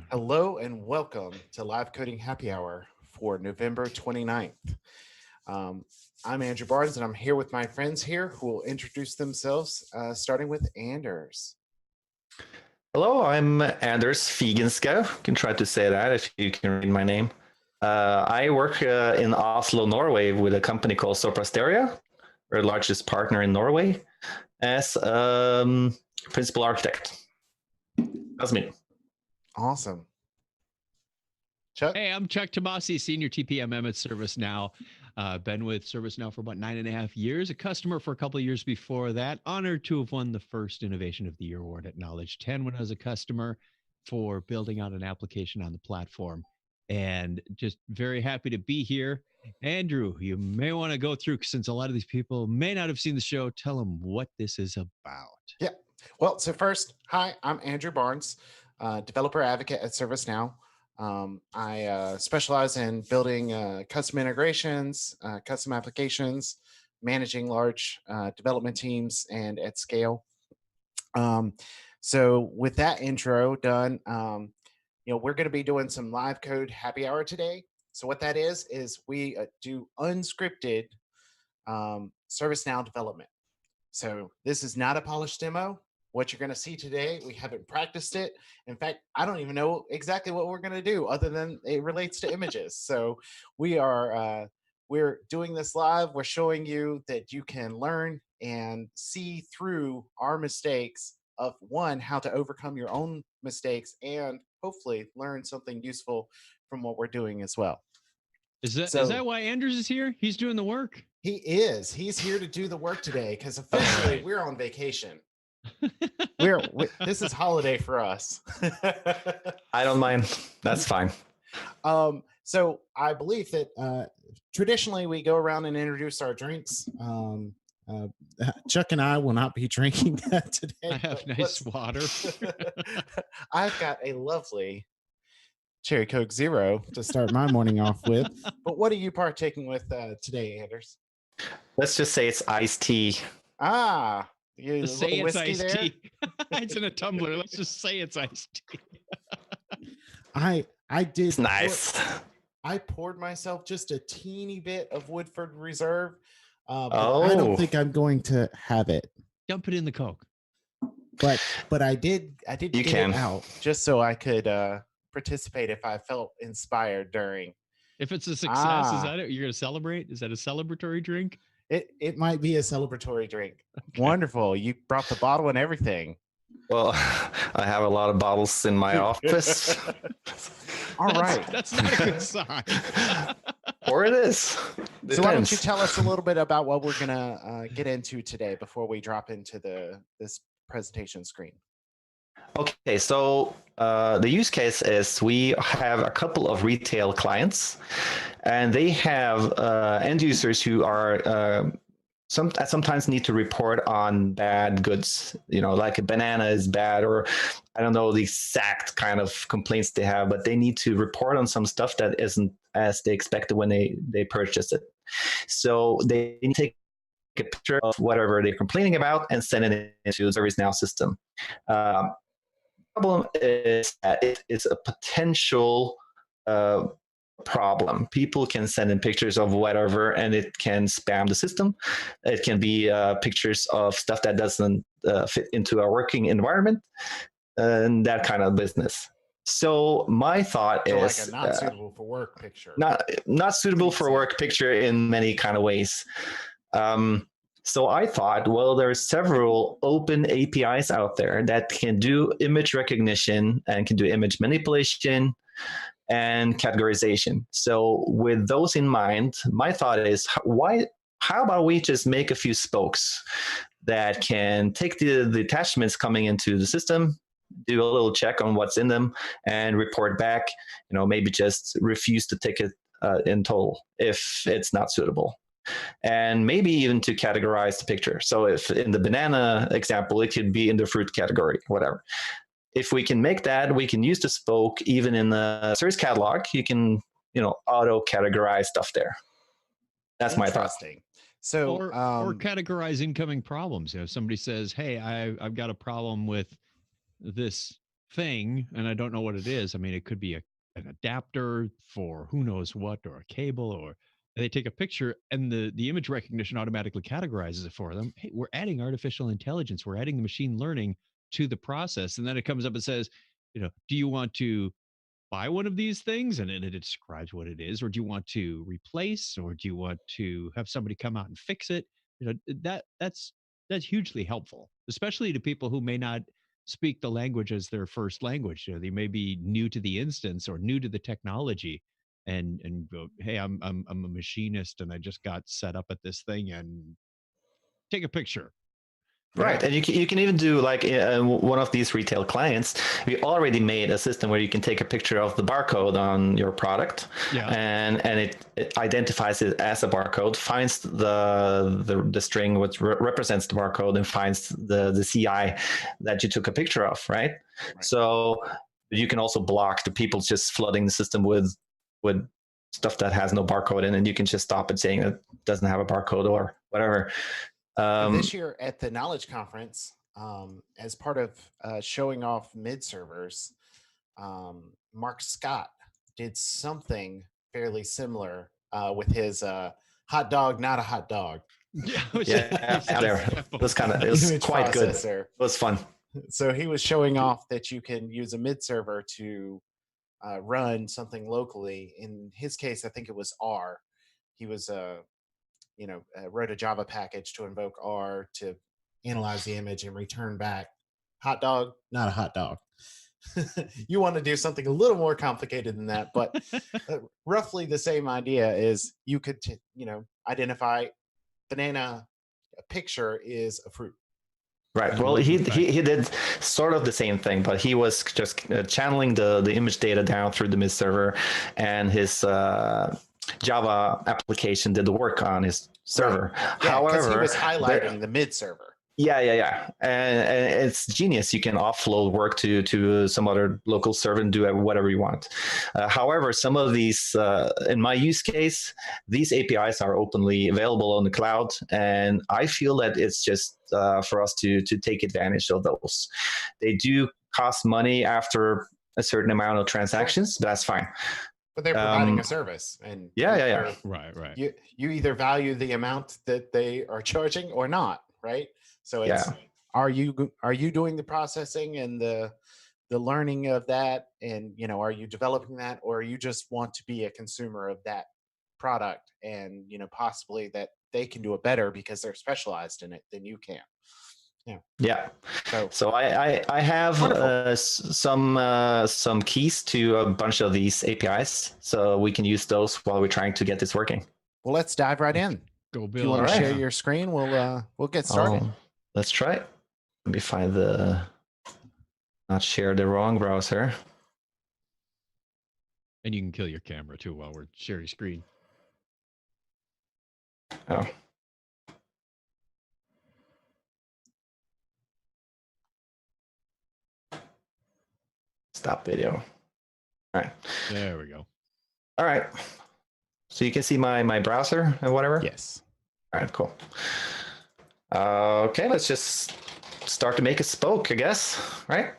Hello and welcome to Live Coding Happy Hour for November 29th. Um, I'm Andrew Barnes and I'm here with my friends here who will introduce themselves, starting with Anders. Hello, I'm Anders Figenschow. You can try to say that if you can read my name. I work in Oslo, Norway with a company called Soprasteria. We're the largest partner in Norway as principal architect. That's me. Awesome. Chuck? Hey, I'm Chuck Tomasi, Senior TPMM at ServiceNow. Been with ServiceNow for about 9.5 years, a customer for a couple of years before that. Honored to have won the first Innovation of the Year award at Knowledge 10 when I was a customer for building out an application on the platform. And just very happy to be here. Andrew, you may want to go through, since a lot of these people may not have seen the show, tell them what this is about. Yeah. Well, so first, hi, I'm Andrew Barnes, developer advocate at ServiceNow. I specialize in building custom integrations, custom applications, managing large development teams and at scale. So with that intro done, we're going to be doing some live code happy hour today. So what that is we do unscripted ServiceNow development. So this is not a polished demo. What you're going to see today, we haven't practiced it. In fact, I don't even know exactly what we're going to do other than it relates to images. So we're doing this live. We're showing you that you can learn and see through our mistakes of one, how to overcome your own mistakes and hopefully learn something useful from what we're doing as well. Is that why Anders is here? He's doing the work. He is. He's here to do the work today because officially we're on vacation. This is holiday for us. I don't mind. That's fine. So I believe that traditionally we go around and introduce our drinks. Chuck and I will not be drinking that today. I have nice water. I've got a lovely Cherry Coke Zero to start my morning off with. But what are you partaking with today, Anders? Let's just say it's iced tea. Ah, Let's say it's iced tea. It's in a tumbler. Let's just say it's iced tea. I did. It's nice. I poured myself just a teeny bit of Woodford Reserve. But I don't think I'm going to have it. Dump it in the Coke. But I did You get can. it out just so I could participate if I felt inspired during. If it's a success, is that it? You're going to celebrate? Is that a celebratory drink? It might be a celebratory drink. Okay. Wonderful. You brought the bottle and everything. Well, I have a lot of bottles in my office. All right. That's not a good sign. Or it is. Depends. So why don't you tell us a little bit about what we're going to get into today before we drop into this presentation screen? Okay, so the use case is we have a couple of retail clients, and they have end users who are sometimes need to report on bad goods. Like a banana is bad, or I don't know the exact kind of complaints they have, but they need to report on some stuff that isn't as they expected when they purchased it. So they need to take a picture of whatever they're complaining about and send it into the ServiceNow system. Problem is that it is a potential problem. People can send in pictures of whatever, and it can spam the system. It can be pictures of stuff that doesn't fit into our working environment, and that kind of business. So my thought is like a not suitable for work picture. Not suitable for work picture in many kind of ways. So I thought, well, there are several open APIs out there that can do image recognition and can do image manipulation and categorization. So with those in mind, my thought is, how about we just make a few spokes that can take the attachments coming into the system, do a little check on what's in them, and report back, maybe just refuse the ticket in total if it's not suitable. And maybe even to categorize the picture. So if in the banana example, it could be in the fruit category, whatever. If we can make that, we can use the spoke even in the service catalog. You can, auto categorize stuff there. That's my thought. So, or categorize incoming problems. If somebody says, "Hey, I've got a problem with this thing and I don't know what it is, I mean, it could be an adapter for who knows what, or a cable, or they take a picture and the image recognition automatically categorizes it for them. Hey, we're adding artificial intelligence. We're adding the machine learning to the process. And then it comes up and says, do you want to buy one of these things? And then it describes what it is. Or do you want to replace, or do you want to have somebody come out and fix it? That's hugely helpful, especially to people who may not speak the language as their first language. They may be new to the instance or new to the technology, and go, hey, I'm a machinist and I just got set up at this thing, and take a picture. Right, and you can even do like one of these retail clients. We already made a system where you can take a picture of the barcode on your product, and it identifies it as a barcode, finds the string which represents the barcode, and finds the CI that you took a picture of. Right. So you can also block the people just flooding the system with stuff that has no barcode in, and you can just stop it saying it doesn't have a barcode or whatever. This year at the Knowledge Conference, as part of showing off mid servers, Mark Scott did something fairly similar with his hot dog, not a hot dog. It was quite good. It was fun. So he was showing off that you can use a mid server to run something locally. In his case, I think it was R. He was wrote a Java package to invoke R to analyze the image and return back hot dog, not a hot dog. You want to do something a little more complicated than that, but roughly the same idea is you could, identify banana. A picture is a fruit. Right. Well, he did sort of the same thing, but he was just channeling the image data down through the mid server, and his Java application did the work on his server. Right. Yeah, however, he was highlighting the mid server. Yeah. And it's genius. You can offload work to some other local server and do whatever you want. However, some of these, in my use case, these APIs are openly available on the cloud, and I feel that it's just for us to take advantage of those. They do cost money after a certain amount of transactions, but that's fine. But they're providing a service, and right. You either value the amount that they are charging or not, right? So it's are you doing the processing and the learning of that, and are you developing that, or you just want to be a consumer of that product, and possibly that they can do it better because they're specialized in it than you can. Yeah. So I have some keys to a bunch of these APIs, so we can use those while we're trying to get this working. Well, let's dive right in. Go, Bill. If you want to share your screen, we'll get started. Let's try it. Let me find not share the wrong browser. And you can kill your camera too while we're sharing screen. Oh. Stop video. All right. There we go. All right. So you can see my browser and whatever? Yes. All right, cool. Okay, let's just start to make a spoke, I guess, right?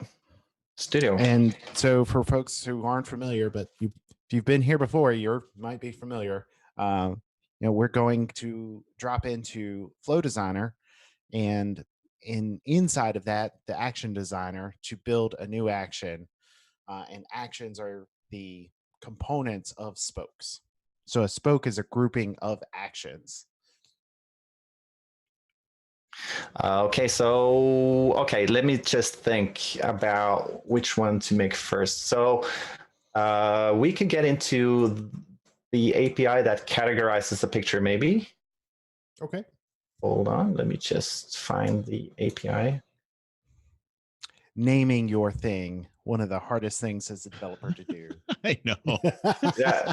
Studio. And so for folks who aren't familiar, but if you've been here before, you might be familiar. We're going to drop into Flow Designer, and inside of that, the action designer, to build a new action. And actions are the components of spokes. So a spoke is a grouping of actions. Okay, let me just think about which one to make first. So we can get into the API that categorizes the picture, maybe. Okay. Hold on, let me just find the API. Naming your thing, one of the hardest things as a developer to do. I know. Yeah.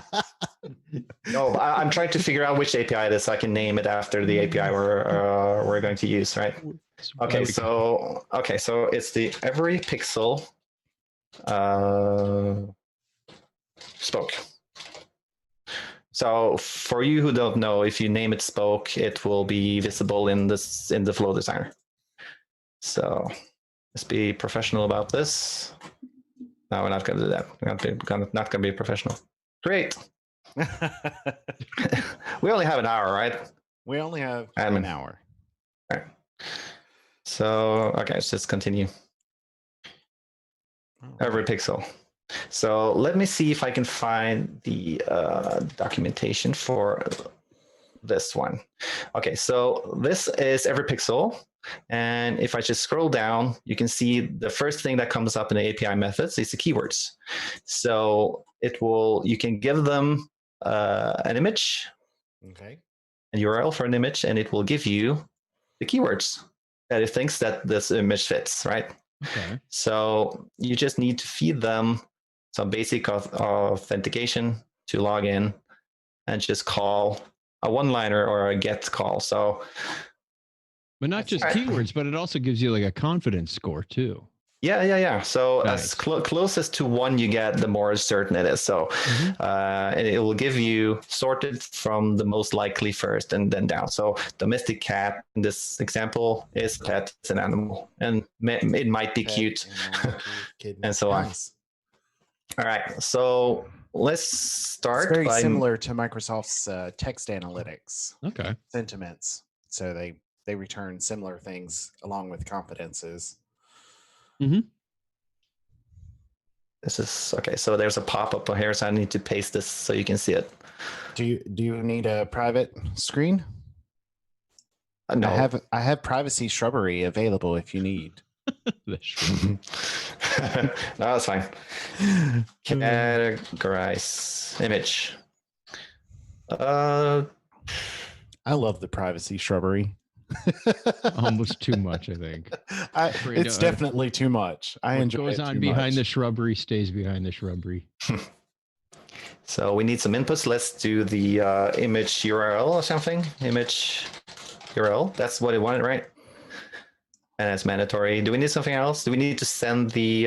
No, I'm trying to figure out which API it is so I can name it after the API we're going to use, right? Okay, so it's the every pixel spoke. So for you who don't know, if you name it spoke, it will be visible in the flow designer. So Let's be professional about this. No, we're not going to do that. We're not going to be professional. Great. We only have an hour, right? We only have an hour. All right. So, okay, let's just continue. Every pixel. So let me see if I can find the documentation for this one. Okay, so this is every pixel. And if I just scroll down, you can see the first thing that comes up in the API methods is the keywords. So you can give them an image, okay, an URL for an image, and it will give you the keywords that it thinks that this image fits, right? Okay. So you just need to feed them some basic authentication to log in and just call a one-liner or a get call. So, but not just keywords, but it also gives you like a confidence score too. Yeah. So nice. as closest to 1 you get, the more certain it is. So it will give you sorted from the most likely first and then down. So domestic cat in this example is pet, it's an animal, and it might be pet, cute, and so on. All right, so let's start. It's very similar to Microsoft's text analytics. Okay. Sentiments. So they return similar things along with confidences. Mm-hmm. This is okay. So there's a pop-up here, so I need to paste this so you can see it. Do you need a private screen? No. I have privacy shrubbery available if you need. No, that's fine. Categorize image. I love the privacy shrubbery. Almost too much, I think. It's definitely too much. I enjoy it. What goes on behind the shrubbery stays behind the shrubbery. So we need some inputs. Let's do the image URL or something. Image URL. That's what it wanted, right? And it's mandatory. Do we need something else? Do we need to send the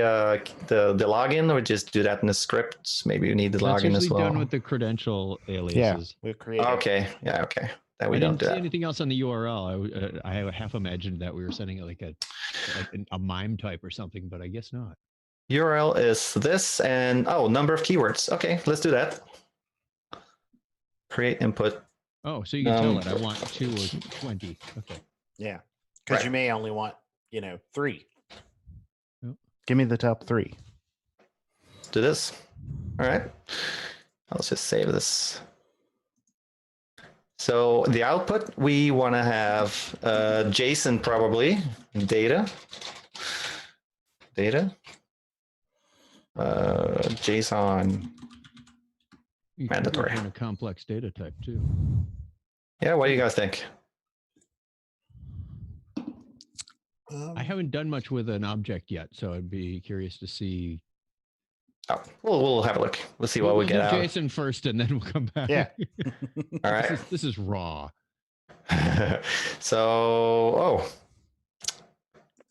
login, or just do that in the script? Maybe we need the login as well. Done with the credential aliases. Yeah, we've created. Okay. Yeah. Okay. That we I don't didn't do see that. anything else on the URL. I half imagined that we were sending it like a MIME type or something, but I guess not. URL is this, and number of keywords. Okay, let's do that. Create input. Oh, so you can tell it. I want 2 or 20. Okay. Yeah, because you may only want 3. Yep. Give me the top 3. Let's do this. All right. Let's just save this. So the output, we want to have JSON probably, data, JSON, mandatory. A complex data type too. Yeah, what do you guys think? I haven't done much with an object yet, so I'd be curious to see. Oh, we'll have a look. We'll see what we get out. JSON first, and then we'll come back. Yeah. All right. This is raw. So,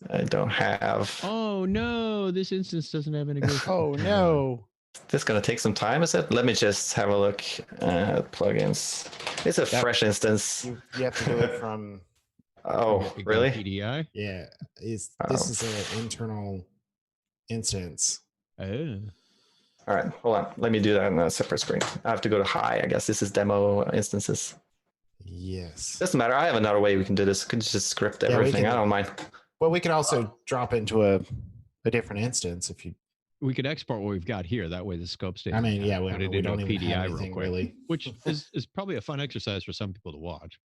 I don't have. Oh no, this instance doesn't have integration. Oh no. This is going to take some time, is it? Let me just have a look at plugins. It's a fresh instance. You have to do it from. Oh, really? PDI? Yeah. This is an internal instance. Oh. All right, hold on. Let me do that on a separate screen. I have to go to high. I guess this is demo instances. Yes. Doesn't matter. I have another way we can do this. We can just script everything. I don't mind. Well, we can also drop into a different instance if you. We could export what we've got here. That way the scope stays. I mean, yeah, we don't even PDI have anything really. Which is probably a fun exercise for some people to watch.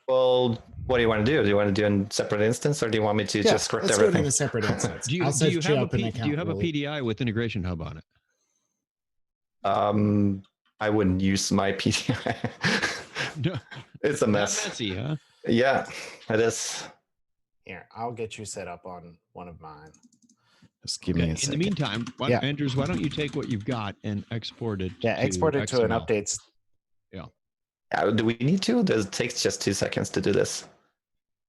Well, what do you want to do? Do you want to do in separate instance, or do you want me to just script let's everything? Do it in a separate instance. Do you have a PDI with Integration Hub on it? I wouldn't use my PDI. No, it's a mess. Not messy, huh? Yeah, it is. Here, I'll get you set up on one of mine. Just give me a second. In the meantime, Andrews, why don't you take what you've got and export it? Yeah, export it to an updates. Yeah. Do we need to? It takes just 2 seconds to do this.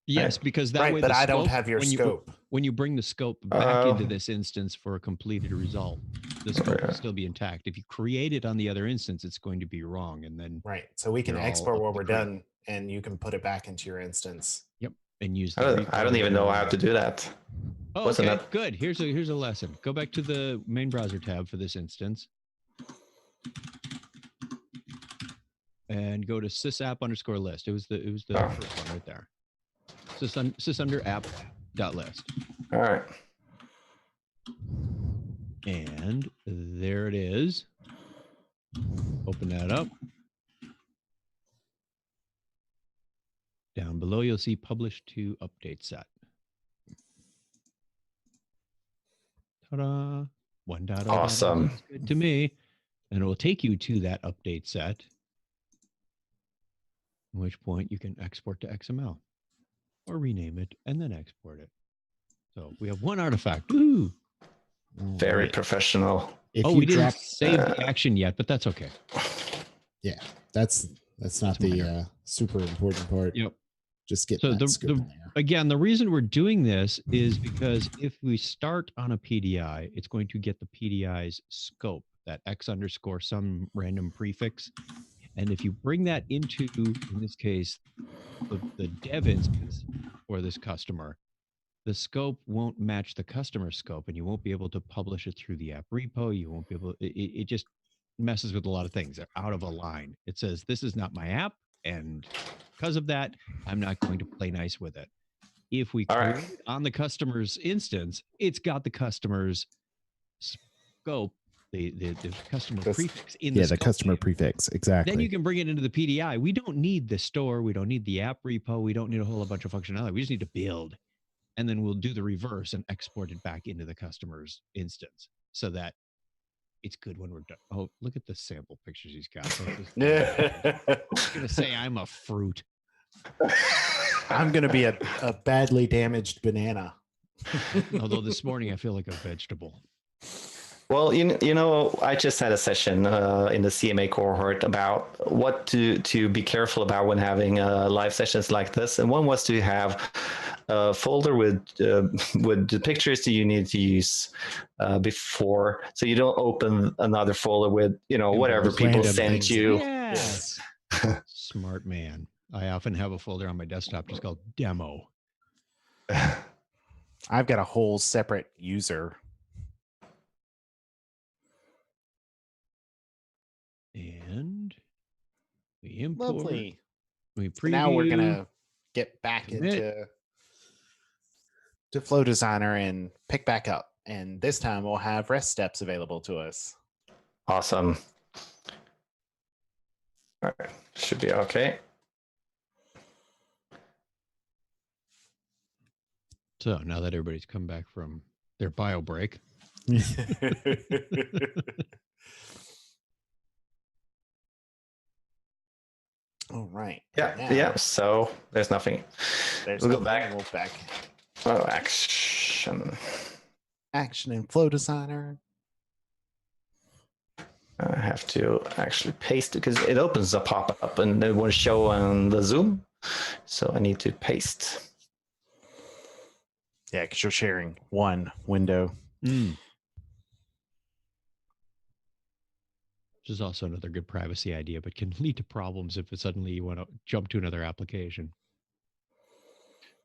Yes, because that way. But I don't have your scope. When you bring the scope back into this instance for a completed result, the scope will still be intact. If you create it on the other instance, it's going to be wrong, and then so we can export what we're done, and you can put it back into your instance. Yep, and use. I don't even know how to do that. Oh, Wasn't okay, that good. Here's a lesson. Go back to the main browser tab for this instance, and go to sysapp_list. It was the Oh. first one right there. Sys under app.list. All right. And there it is. Open that up. Down below, you'll see publish to update set. Ta-da! 1.0. Awesome. Sounds good to me. And it will take you to that update set, at which point you can export to XML or rename it and then export it. So we have one artifact. Ooh. Very professional. If Oh, you we didn't drop, save the action yet, but that's okay. yeah, that's not the super important part. Yep. Just get So that scope in there. again, the reason we're doing this is because if we start on a PDI, it's going to get the PDI's scope, that X underscore some random prefix. And if you bring that into, in this case, the dev instance for this customer, the scope won't match the customer scope, and you won't be able to publish it through the app repo. You won't be able, it just messes with a lot of things. They're out of a line. It says, this is not my app. And because of that, I'm not going to play nice with it. If we create it on the customer's instance, it's got the customer's scope, the customer prefix in the the scope customer name. prefix, exactly. Then you can bring it into the PDI. We don't need the store. We don't need the app repo. We don't need a whole bunch of functionality. We just need to build. And then we'll do the reverse and export it back into the customer's instance so that it's good when we're done. Oh, look at the sample pictures he's got. Yeah. I'm going to say I'm a fruit. I'm going to be a badly damaged banana. Although this morning I feel like a vegetable. Well, you know, I just had a session in the CMA cohort about what to be careful about when having live sessions like this, and one was to have a folder with the pictures that you need to use before, so you don't open another folder with whatever people sent you. Yes. Smart man. I often have a folder on my desktop just called demo. I've got a whole separate user. And we import. Lovely. We preview. So now we're gonna get back into Flow Designer and pick back up, and this time we'll have rest steps available to us. Awesome. All right, should be okay. So now that everybody's come back from their bio break. All right. Yeah. So there's nothing. We'll go back. We'll back. Oh, action. Action in Flow Designer. I have to actually paste it because it opens a pop-up and it won't show on the Zoom. So I need to paste. Yeah, because you're sharing one window. Which is also another good privacy idea, but can lead to problems if suddenly you want to jump to another application.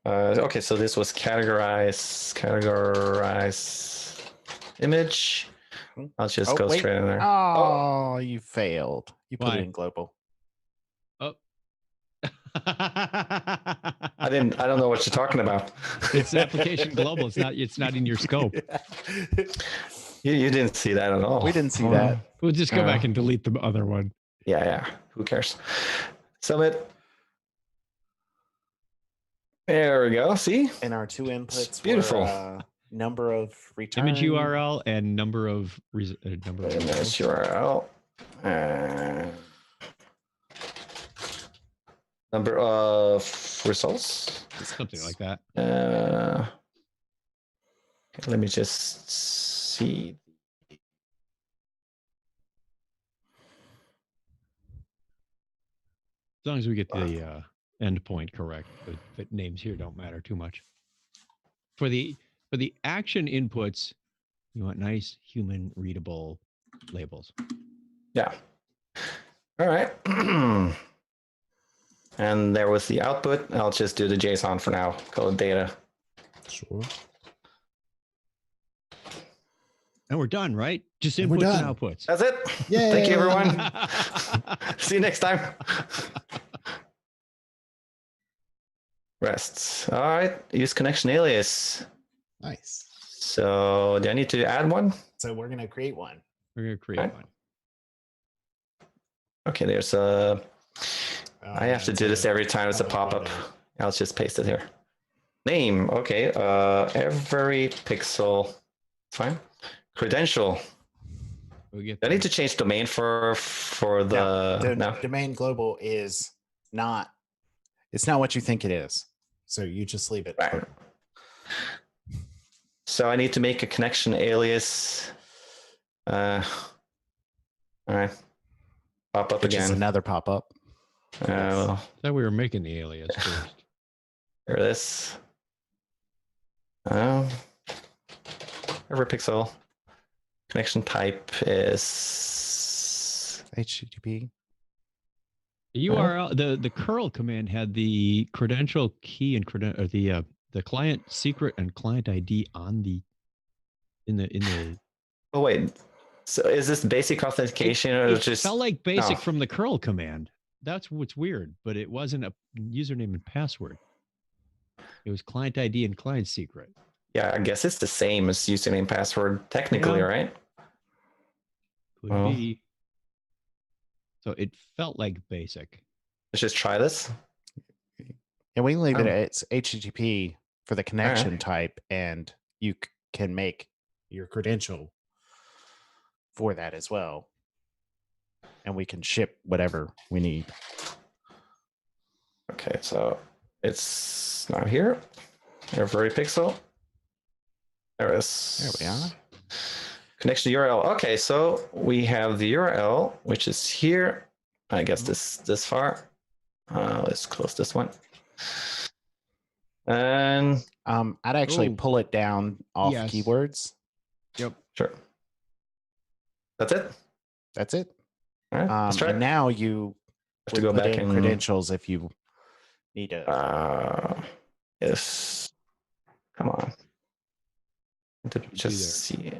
Okay, so this was categorize image. I'll just go straight in there. Oh, you failed. You put Why? it in global. Oh. I don't know what you're talking about. It's application global. It's not in your scope. You didn't see that at all. We didn't see that. We'll just go back and delete the other one. Yeah. Who cares? Submit. There we go. See? And our two inputs Beautiful. were number of return. Image URL and number of Image URL. Number of results. Something like that. Let me just see. As long as we get the endpoint correct, the names here don't matter too much. For the action inputs, you want nice human readable labels. Yeah. All right. And there was the output. I'll just do the JSON for now. Call it data. Sure. And we're done, right? Just And we're inputs and done. outputs. That's it. Yay. Thank you, everyone. See you next time. Rests. All right. Use connection alias. Nice. So do I need to add one? So we're going to create one. We're going to create Right. one. Okay, there's a... I have to do this every time it's a pop-up. I'll just paste it here. Name. Okay. Every pixel. Fine. Credential. We I need to change domain for the no. Domain global is not. It's not what you think it is. So you just leave it. Right. So I need to make a connection alias. All right. Pop up Which again. is another pop up. I thought we were making the alias first. Here it is. Every pixel. Connection type is HTTP. The URL, the curl command had the credential key and the client secret and client ID on the in the. Oh wait. So is this basic authentication or it just felt like basic from the curl command? That's what's weird, but it wasn't a username and password. It was client ID and client secret. Yeah, I guess it's the same as username and password technically, right? Could be. So it felt like basic. Let's just try this. And we can leave it as HTTP for the connection type, and you can make your credential for that as well. And we can ship whatever we need. Okay, so it's now here. Every pixel. There it is. There we are. Connection URL. Okay, so we have the URL, which is here. I guess this far. Let's close this one. And I'd actually pull it down off keywords. Yep. Sure. That's it. That's it. All right. Let's try. And now you have to go put back in credentials if you need to. Yes. Come on. To just see.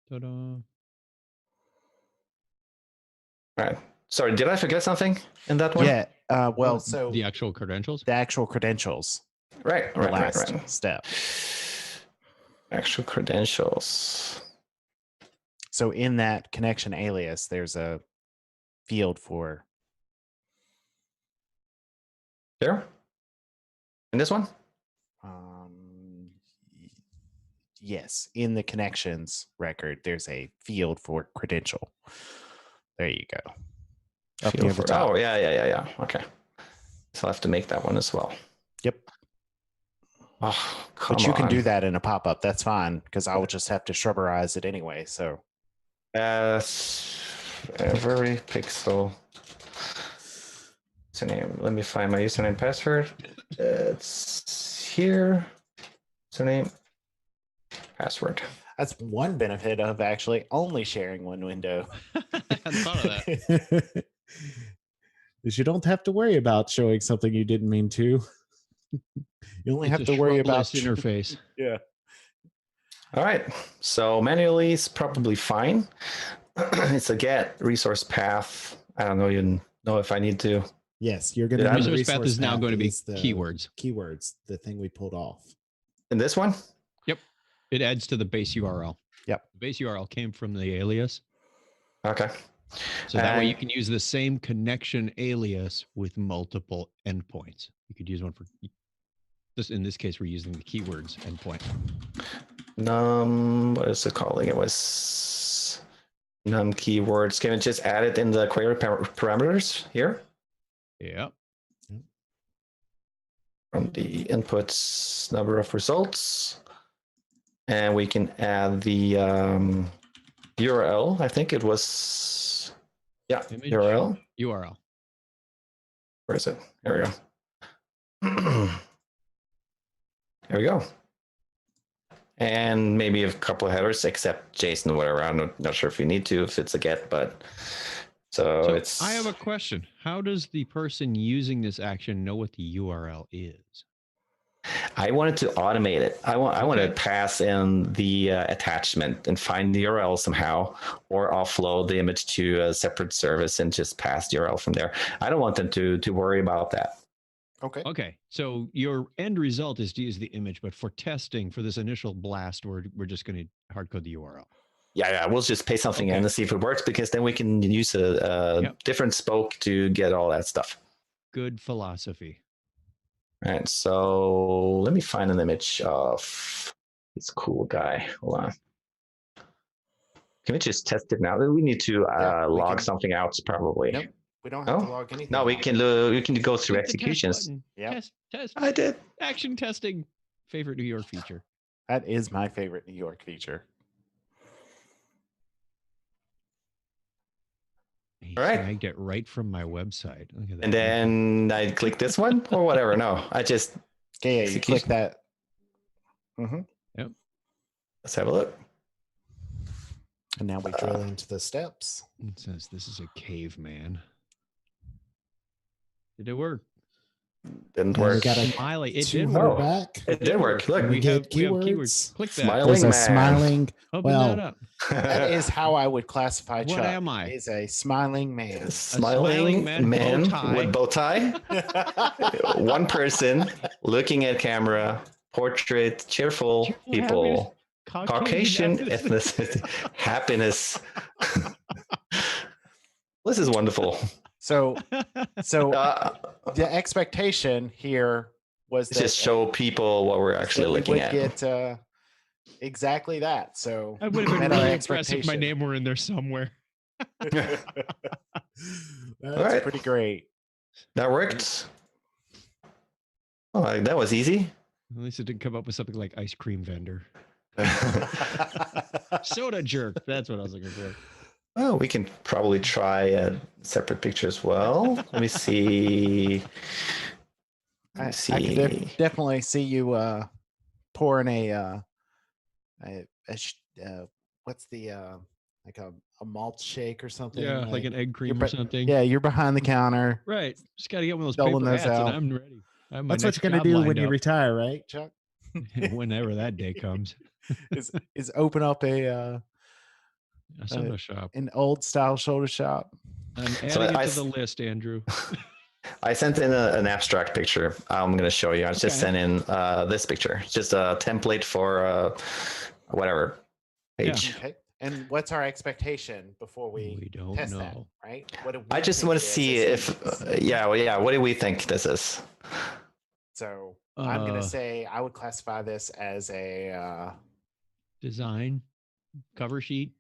Ta-da. All right. Sorry, did I forget something in that one? Yeah. Well, so the actual credentials. The actual credentials. Right. Right. Step. Actual credentials. So in that connection alias, there's a field for. There. In this one. Yes, in the connections record, there's a field for credential. There you go. Up near the top. Oh, yeah. Okay. So I'll have to make that one as well. Yep. Oh, but you can do that in a pop-up. That's fine, because I will just have to shruberize it anyway. So every pixel. Username. Let me find my username and password. It's here. Username. Password. That's one benefit of actually only sharing one window. I hadn't thought of that. Is you don't have to worry about showing something you didn't mean to. You only have to worry about interface. Yeah. All right. So manually is probably fine. It's a get resource path. I don't know. You know if I need to. Yes, you're going to. Resource path is now going to be keywords. Keywords, the thing we pulled off. In this one? Yep. It adds to the base URL. Yep. The base URL came from the alias. Okay. So that way you can use the same connection alias with multiple endpoints. You could use one for this. In this case, we're using the keywords endpoint. What is it calling? It was num keywords. Can it just add it in the query parameters here? Yeah. From the inputs, number of results. And we can add the URL. I think it was, Image, URL. Where is it? There we go. There we go. And maybe a couple of headers, except JSON, whatever. I'm not sure if you need to, if it's a get, but so it's. I have a question. How does the person using this action know what the URL is? I wanted to automate it. I want to pass in the attachment and find the URL somehow, or offload the image to a separate service and just pass the URL from there. I don't want them to worry about that. Okay. So your end result is to use the image, but for testing, for this initial blast, we're just going to hard code the URL. Yeah, we'll just paste something in and see if it works, because then we can use a different spoke to get all that stuff. Good philosophy. All right, so let me find an image of this cool guy. Hold on. Can we just test it now? We need to log something out, probably. Nope, we don't have to log anything. No, we can go through Hit the executions. Test. I did. Action testing. Favorite New York feature. That is my favorite New York feature. He All right. snagged it right from my website. Look at that. And then I click this one or whatever. No, I just you click that. Yep. Let's have a look. And now we drill into the steps. It says this is a caveman. Did it work? Didn't work. We got a Smiley. It two did hundred work. back. It did work. Look, We have get keywords. Click that. Smiling There's a man. smiling. Open that up. That is how I would classify What Chuck. am I? Is a smiling man. Smiling man bow tie. with bow tie. One person looking at camera. Portrait. Cheerful people. Caucasian ethnicity. Happiness. This is wonderful. So the expectation here was that Just show people what we're actually looking at. Get exactly that. So I would have been met our really impressed if my expectation. name were in there somewhere. That's right. pretty great. That worked. Oh, that was easy. At least it didn't come up with something like ice cream vendor. Soda jerk. That's what I was looking for. Oh, we can probably try a separate picture as well. Let me see. I could definitely see you pouring what's the like a malt shake or something. Yeah, like an egg cream or something. Yeah, you're behind the counter. Right. Just got to get one of those Doling paper those hats out. and I'm ready. I have my That's what next you're gonna job do lined when you up. retire, right, Chuck? Whenever that day comes. is open up A soda shop. an old style soda shop. I'm adding So it to the list, Andrew. I sent in an abstract picture. I'm going to show you. I just sent in this picture. It's just a template for whatever page. Okay. And what's our expectation before we don't test know. that, right? What do we I just think want it to is see as if, humans? what do we think this is? So I'm going to say I would classify this as a Design, cover sheet.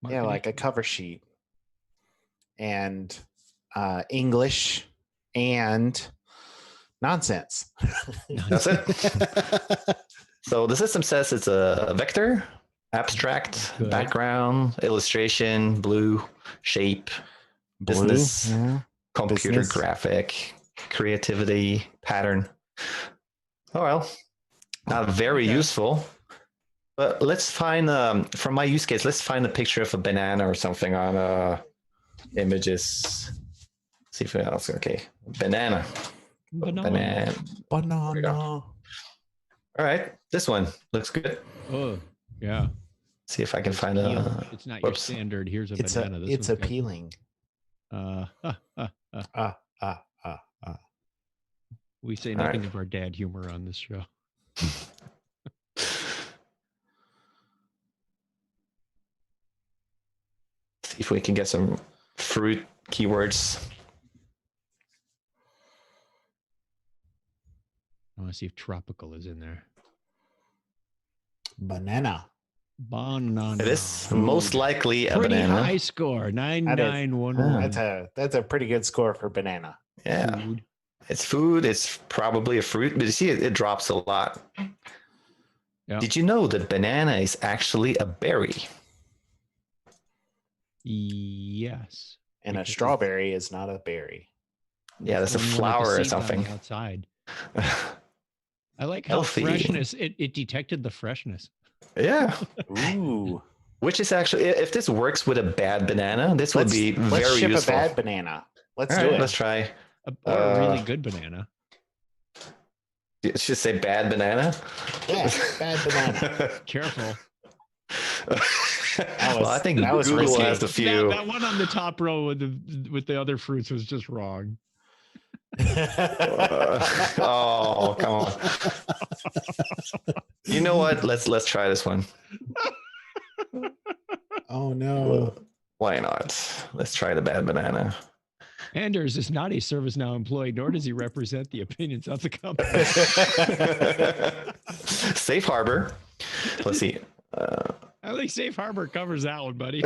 Marketing. like a cover sheet, and English and nonsense. That's it. So the system says it's a vector, abstract, Good. background, illustration, blue, shape, business, Yeah. computer Business. graphic, creativity, pattern. Oh well, not very Okay. useful. But let's find from my use case. Let's find a picture of a banana or something on images. See if else. Okay, banana. Banana. Banana. All right, this one looks good. Oh, yeah. See if I can find a. It's not whoops. your standard. Here's a It's banana. it's one's got- appealing. We say All nothing right. of our dad humor on this show. See if we can get some fruit keywords. I want to see if tropical is in there. Banana. Banana. It is most likely a Pretty banana. high score. 9911. That's a pretty good score for banana. Yeah, Food. it's food. It's probably a fruit, but you see, it drops a lot. Yeah. Did you know that banana is actually a berry? Yes. And a Because strawberry is not a berry. Yeah, that's a Only one with the flower or seeds on the something. outside. I like how Healthy. freshness. It detected the freshness. Yeah, Ooh. which is actually, if this works with a bad banana, this would be Let's very ship useful. a bad banana. Let's All do right, it. let's try. Or a really good banana. You should say bad banana. Yeah, bad banana. Careful. Well, I think that was Google risky. has a few. That one on the top row with the other fruits was just wrong. Oh, come on. You know what? Let's try this one. Oh no. Why not? Let's try the bad banana. Anders is not a ServiceNow employee, nor does he represent the opinions of the company. Safe harbor. Let's see. I think Safe Harbor covers that one, buddy.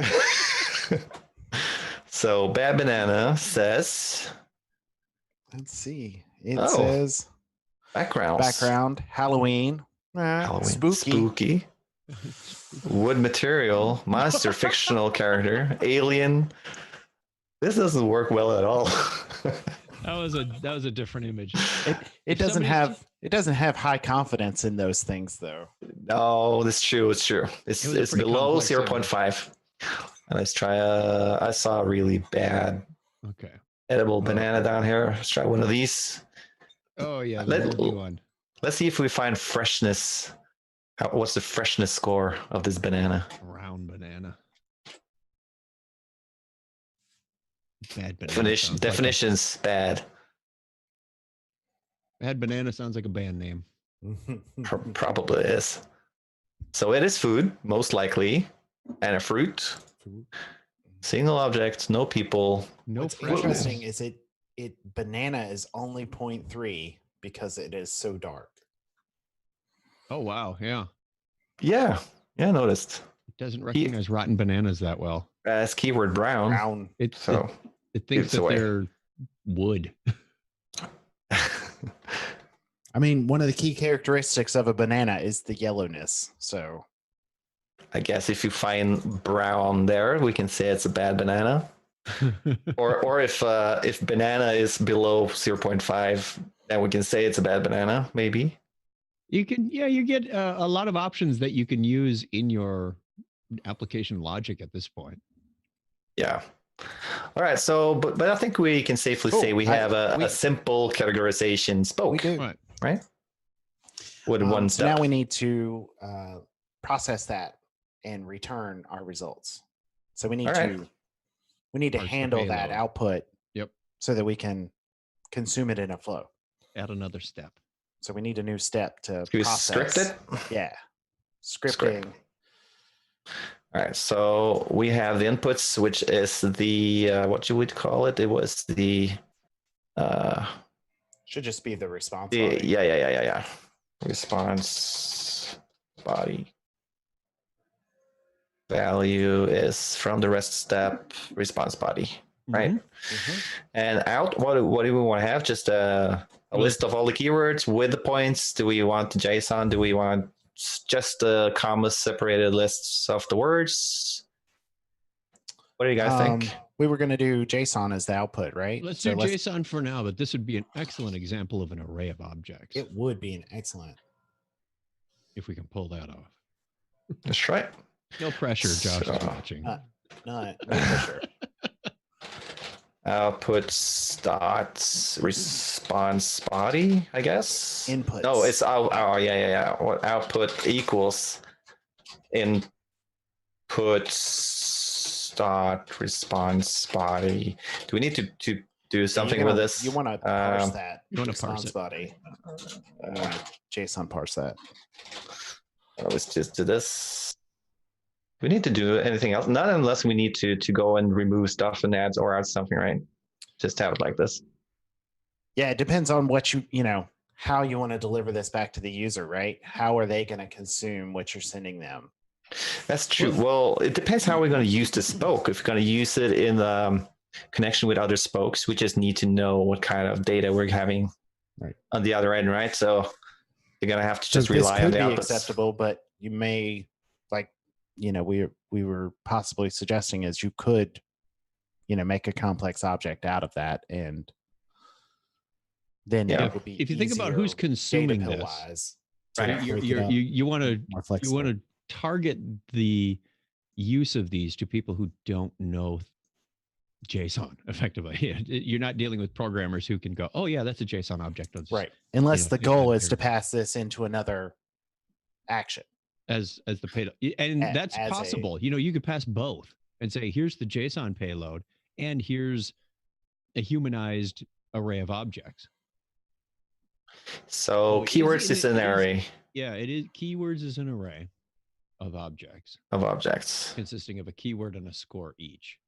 So bad banana says Let's see. It says background Halloween. Spooky. Wood material, monster, fictional character, alien. This doesn't work well at all. That was a different image. It doesn't have high confidence in those things though. No, that's true. It's true. It's below 0.5. Let's try I saw a really bad edible banana down here. Let's try one of these. Oh yeah, let's see if we find freshness. What's the freshness score of this banana? Round banana. Bad banana. Definitions bad. Bad banana sounds like a band name. Probably is. So it is food, most likely, and a fruit. Single object, no people. No. What's interesting is it banana is only 0.3 because it is so dark. Oh wow, yeah. Yeah, I noticed. It doesn't recognize rotten bananas that well. It's keyword brown. It thinks that they're wood. I mean, one of the key characteristics of a banana is the yellowness. So I guess if you find brown there, we can say it's a bad banana. or if banana is below 0.5, then we can say it's a bad banana, maybe. You get a lot of options that you can use in your application logic at this point. Yeah. All right. So, but I think we can safely say we have a simple categorization spoke. We do. Right? With one step. So now we need to process that and return our results. So we need to handle that output. Yep. So that we can consume it in a flow. Add another step. So we need a new step to process. Script it? Yeah. Scripting. All right. So we have the inputs, which is the what you would call it. It was the should just be the response body. Yeah. Response body. Value is from the rest step, response body, right? Mm-hmm. And out, what do we want to have? Just a list of all the keywords with the points. Do we want the JSON? Do we want just the comma separated lists of the words? What do you guys think? We were going to do JSON as the output, right? Let's do JSON for now, but this would be an excellent example of an array of objects. It would be an excellent. If we can pull that off. That's right. No pressure, Josh is watching. No pressure. Outputs dot response body, I guess. Inputs. No, it's yeah. What output equals inputs dot response body. Do we need to do something with this? You want to parse that. You want to parse response body. JSON parse that. Let's just do this. We need to do anything else, not unless we need to go and remove stuff and add something, right? Just have it like this. Yeah, it depends on what how you want to deliver this back to the user, right? How are they going to consume what you're sending them? That's true. Well, it depends how we're going to use the spoke. If we're going to use it in connection with other spokes, we just need to know what kind of data we're having on the other end, right? So you're going to have to just rely on the outputs. This could be acceptable, but you may we were possibly suggesting is you could, make a complex object out of that, and then it would be if you think about who's consuming this, right? You want to target the use of these to people who don't know JSON effectively. You're not dealing with programmers who can go, oh yeah, that's a JSON object. I'll just, Right. Unless the stick goal that is to here pass this into another action. as the payload. And that's as possible. You could pass both and say, here's the JSON payload, and here's a humanized array of objects. So keywords is an array. Yeah, it is. Keywords is an array of objects. Consisting of a keyword and a score each.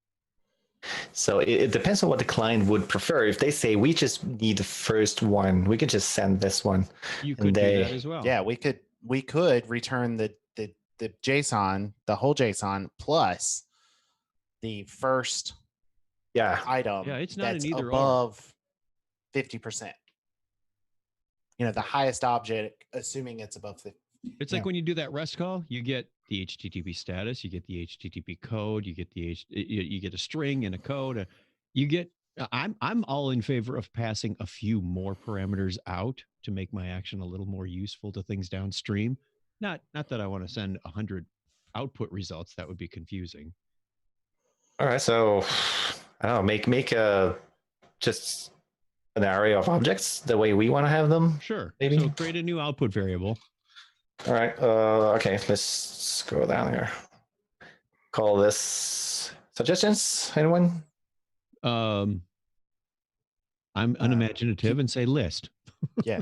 So it depends on what the client would prefer. If they say, we just need the first one, we could just send this one. You could do that as well. Yeah, we could return the JSON, the whole JSON, plus the first item it's not that's an either above 50%. The highest object, assuming it's above 50. It's like when you do that REST call, you get the HTTP status, you get the HTTP code, you get you get a string and a code. I'm all in favor of passing a few more parameters out to make my action a little more useful to things downstream. Not that I want to send 100 output results. That would be confusing. All right, so I don't know, make just an array of objects the way we want to have them. Sure. Maybe. So create a new output variable. All right. Okay, let's scroll down here. Call this suggestions. Anyone? I'm unimaginative and say list. Yeah.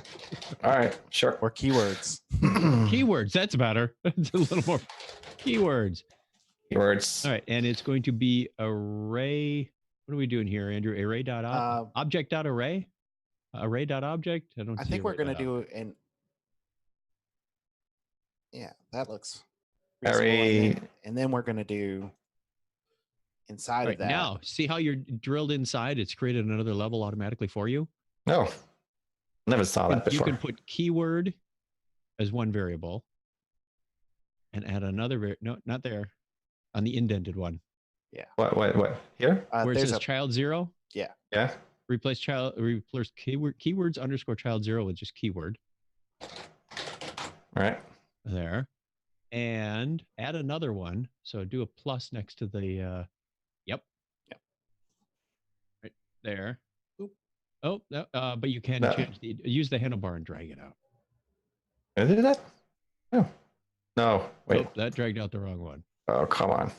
All right. Sure. Or keywords. Keywords. That's better. It's a little more keywords. Keywords. All right, and it's going to be array. What are we doing here, Andrew? Object.array? Array.object? I think we're going to do an... Yeah, that looks array. And then we're going to do inside of that. Now, see how you're drilled inside? It's created another level automatically for you. No, never saw that before. You can put keyword as one variable and add another. No, not there. On the indented one. Yeah. What? Here? Where it says child 0? Yeah. Replace keywords underscore child 0 with just keyword. All right. There. And add another one. So do a plus next to the yep. Right there. Oop. Oh, no, but you can use the handlebar and drag it out. Can I do that? No. Wait. Oh, that dragged out the wrong one. Oh, come on.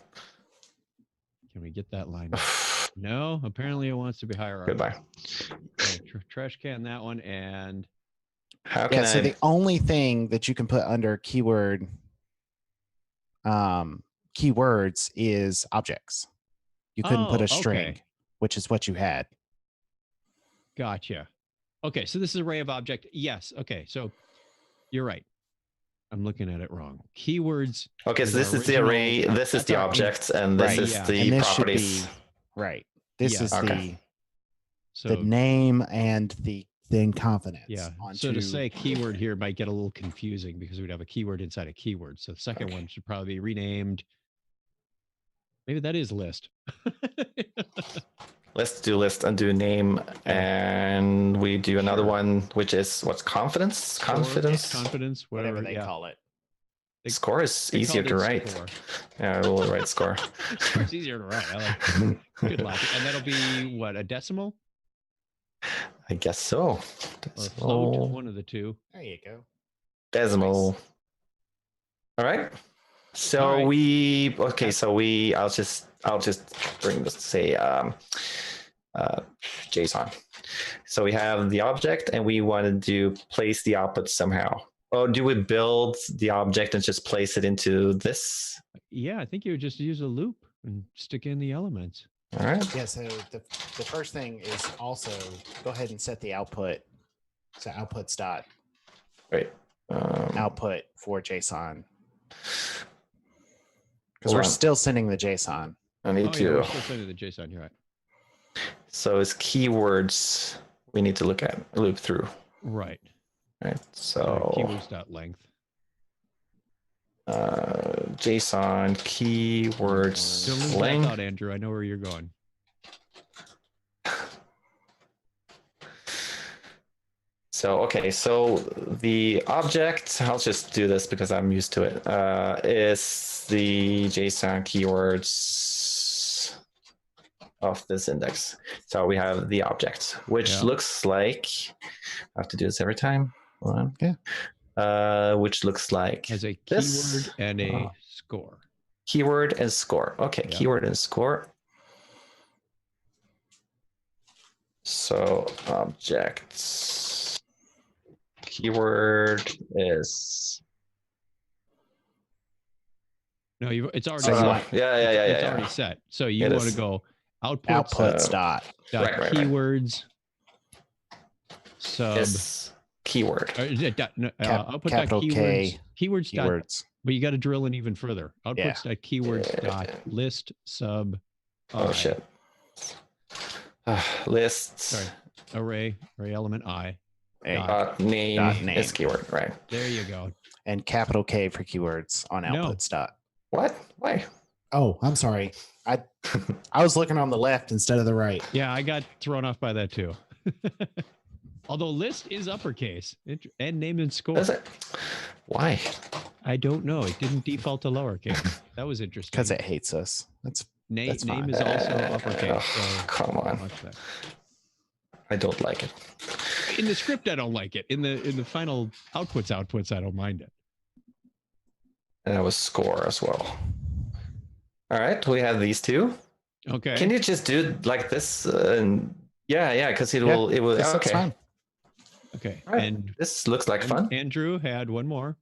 Can we get that line? No, apparently it wants to be higher. Goodbye. Trash can that one. And how can so the only thing that you can put under keyword keywords is objects. You couldn't put a string, which is what you had. Gotcha. Okay, so this is array of object. Yes. Okay, so you're right. I'm looking at it wrong. Keywords. Okay, so this is the array, this is the object, and this is the properties. Right. This is the So name and the confidence. Yeah. So to say keyword here might get a little confusing because we'd have a keyword inside a keyword. So the second one should probably be renamed. Maybe that is list. Let's do list and do name, and we do another one, which is what's confidence, whatever they call it. Score is easier to write. Score. Yeah, we'll write score. It's easier to write. I like good logic. And that'll be what, a decimal? I guess so. Decimal. Or float, one of the two. There you go. Decimal. Nice. All right. So I'll just bring this to say JSON. So we have the object and we wanted to place the output somehow. Oh, do we build the object and just place it into this? Yeah, I think you would just use a loop and stick in the elements. All right. Yeah, so the first thing is also go ahead and set the output. So outputs dot output for JSON. Because we're still sending the JSON. I need to. Yeah, we're still sending the JSON. You're right. So it's keywords we need to loop through. Right. Right. So keywords.length. JSON keywords Don't lose length. that thought, Andrew. I know where you're going. So, so the object, I'll just do this because I'm used to it, is the JSON keywords of this index. So we have the object, which looks like, I have to do this every time. Hold on. Yeah. Which looks like Has a this. keyword and a score. Keyword and score. Okay, keyword and score. So objects. Keyword is. No, it's already So set. It's already yeah. set. So you want to go outputs dot keywords sub keyword. output capital keywords K keywords keywords. but you got to drill in even further. Outputs dot keywords dot list sub. Oh shit. List. Sorry. Array element I. Name is keyword, right? There you go. And capital K for keywords on outputs dot. What? Why? Oh, I'm sorry. I was looking on the left instead of the right. Yeah, I got thrown off by that too. Although list is uppercase and name and score. Is it? Why? I don't know. It didn't default to lowercase. That was interesting. Because it hates us. That's name fine. is also uppercase. So come on. I don't like it. In the script, I don't like it. In the final outputs, I don't mind it. And that was score as well. All right, we have these two. Okay. Can you just do it like this? Yeah, because it will. Okay. Fine. Okay. Right. And this looks like fun. Andrew had one more.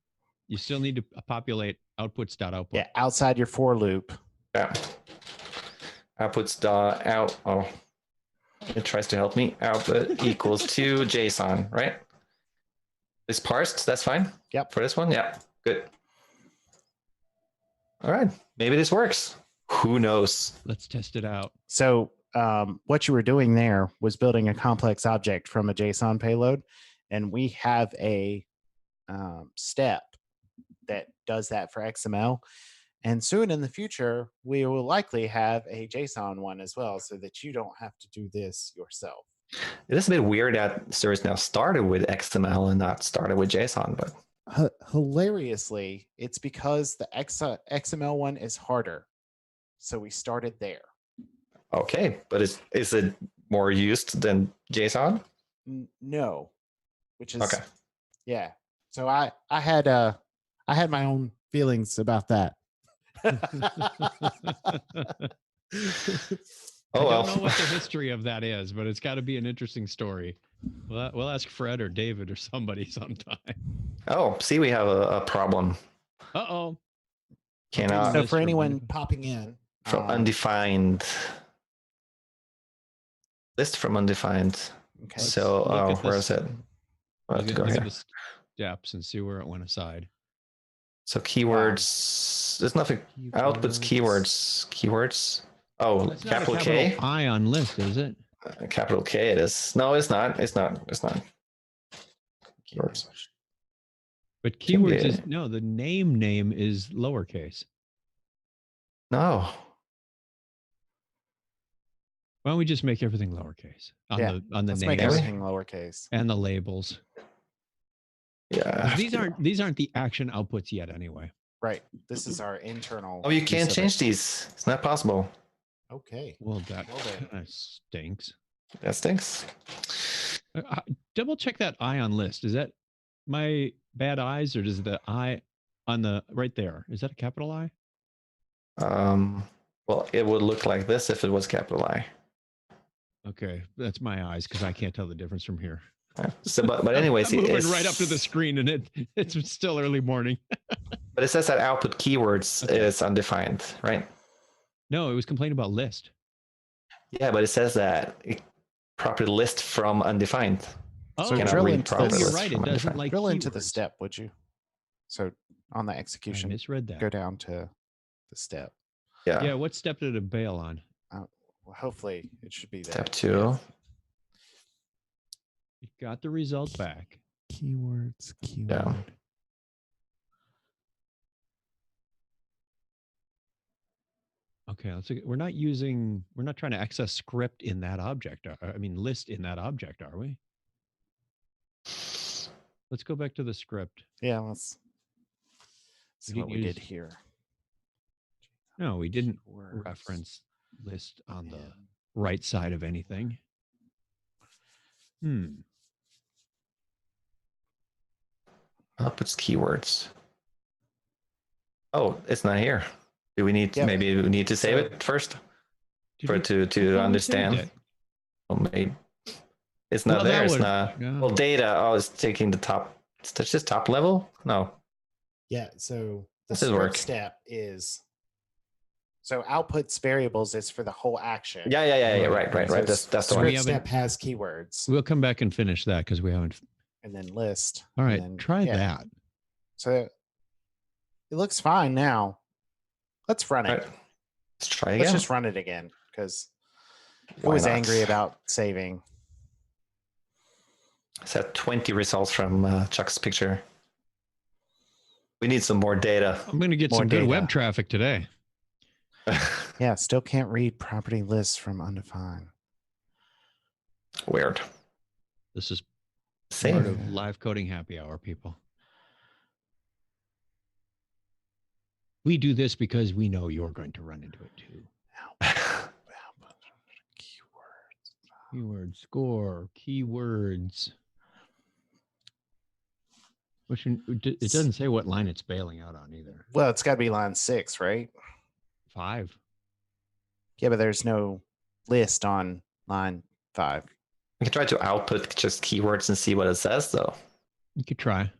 You still need to populate outputs.output. Yeah, outside your for loop. Yeah. Outputs dot out. Oh, it tries to help me. Output equals to JSON, right? It's parsed. That's fine. Yep. For this one, yeah, good. All right, maybe this works. Who knows? Let's test it out. So what you were doing there was building a complex object from a JSON payload, and we have a step that does that for XML. And soon in the future, we will likely have a JSON one as well, so that you don't have to do this yourself. It is a bit weird that ServiceNow started with XML and not started with JSON, but hilariously, it's because the XML one is harder. So we started there. okay. But is it more used than JSON? No, which is okay. Yeah. So I had my own feelings about that. I don't know what the history of that is, but it's got to be an interesting story. We'll ask Fred or David or somebody sometime. Oh, see, we have a problem. Uh-oh. Cannot. So for anyone popping in. From undefined. List from undefined. Okay. So where is it? I'll have to go here. The steps and see where it went aside. So keywords, there's nothing. Outputs, keywords. Oh, it's capital not a K. capital I on list, is it? Capital K. It is. No, it's not. It's not. Keywords. But keywords is no. The name is lowercase. No. Why don't we just make everything lowercase on the let's name? Make everything lowercase and the labels. Yeah. These aren't the action outputs yet, anyway. Right. This is our internal. Oh, you can't change these. It's not possible. Okay. Well, that kind of stinks. That stinks. Double check that I on list. Is that my bad eyes, or does the I on the right there? Is that a capital I? Well, it would look like this if it was capital I. Okay, that's my eyes because I can't tell the difference from here. So, but anyways, I'm moving right up to the screen, and it's still early morning. But it says that output keywords is undefined, right? No, it was complaining about list. Yeah, but it says that it properly list from undefined. Oh, so drill into this. You're right. It doesn't like drill keywords. Into the step, would you? So on the execution, I misread that. Go down to the step. Yeah. Yeah. What step did it bail on? Well, hopefully it should be there. Step 2. You got the result back. Keywords. Yeah. Okay, we're not trying to access script in that object. List in that object, are we? Let's go back to the script. Yeah, let's see what we did here. No, we didn't reference list on the right side of anything. Outputs keywords. Oh, it's not here. Do we need Yep. maybe we need to save it first for it to I thought we saved understand? it. Well, maybe it's not Well, there. that It's would- not. no. Well, data. Oh, it's taking the top. It's just top level. No. Yeah. So the This is script work. step is So outputs variables is for the whole action. Yeah. Right. So That's the script one. we haven't- step has keywords We'll come back and finish that because we haven't. and then list. All and right, then- try yeah. that. So it looks fine now. Let's run it. All right. Let's try Let's again. just run it again because I Why was not? angry about saving. It's at 20 results from Chuck's picture. We need some more data. I'm going to get More some good data. web traffic today. Yeah, still can't read property lists from undefined. Weird. This is part Same. of live coding happy hour, people. We do this because we know you're going to run into it too. Keyword score, keywords. It doesn't say what line it's bailing out on either. Well, it's got to be line 6, right? 5. Yeah, but there's no list on line 5. We can try to output just keywords and see what it says, though. You could try.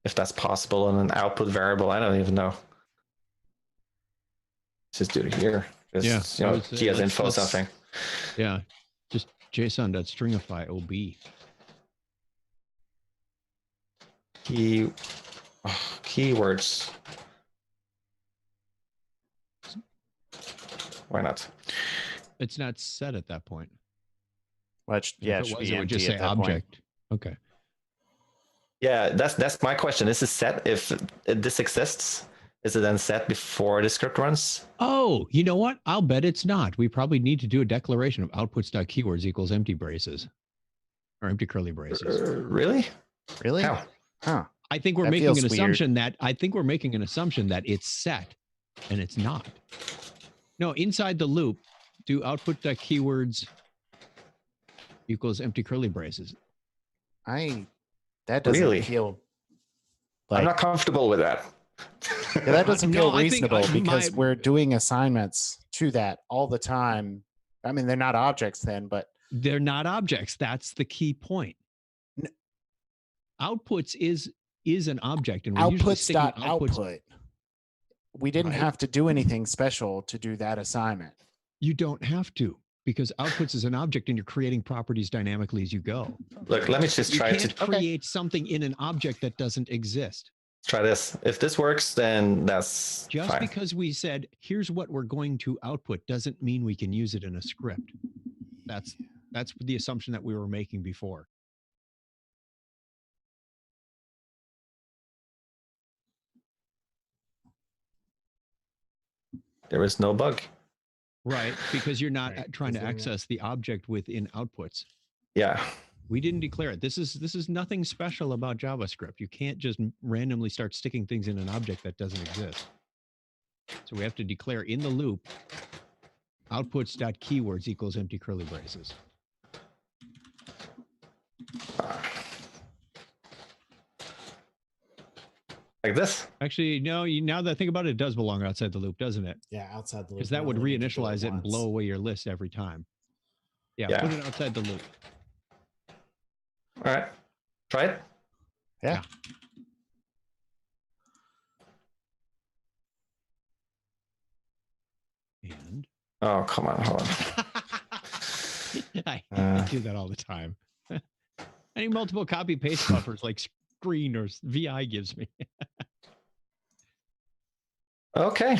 If that's possible on an output variable, I don't even know. Let's just do it here. Just, Yeah, I you know, would say key as info let's- something. Yeah, just JSON.stringify OB. Keywords. Why not? It's not set at that point. Which, yeah, If it should was, be it would just empty say at that point. object. Okay. Yeah, that's my question. Is it set if this exists? Is it then set before the script runs? Oh, you know what? I'll bet it's not. We probably need to do a declaration of outputs.keywords equals empty braces or empty curly braces. Really? Really? How? Huh. I think we're That making an feels weird. assumption that it's set and it's not. No, inside the loop, do output.keywords equals empty curly braces. That doesn't Really? feel I'm like not comfortable with that. yeah, that doesn't No, feel I think reasonable because my- we're doing assignments to that all the time. I mean, they're not objects then, but They're not objects. That's the key point. Outputs is an object, and we're usually outputs sticking dot outputs. output. We didn't Right. have to do anything special to do that assignment. You don't have to, because outputs is an object, and you're creating properties dynamically as you go. Look, let me just You try can't to create something in an object that doesn't exist. try this. If this works, then that's Just fine. because we said, here's what we're going to output doesn't mean we can use it in a script. That's the assumption that we were making before. There is no bug. Right, because you're not Right, trying to is there not? access the object within outputs. Yeah. We didn't declare it. This is nothing special about JavaScript. You can't just randomly start sticking things in an object that doesn't exist. So we have to declare in the loop outputs.keywords equals empty curly braces. Like this. Actually, no, now that I think about it, it does belong outside the loop, doesn't it? Yeah, outside the loop. Because that we would only need to do reinitialize it and once. blow away your list every time. Yeah, Yeah. put it outside the loop. All right. Try it. Yeah. And Oh, come on. Hold on. I Uh. do that all the time. I need multiple copy paste buffers like Screen or VI gives me. Okay.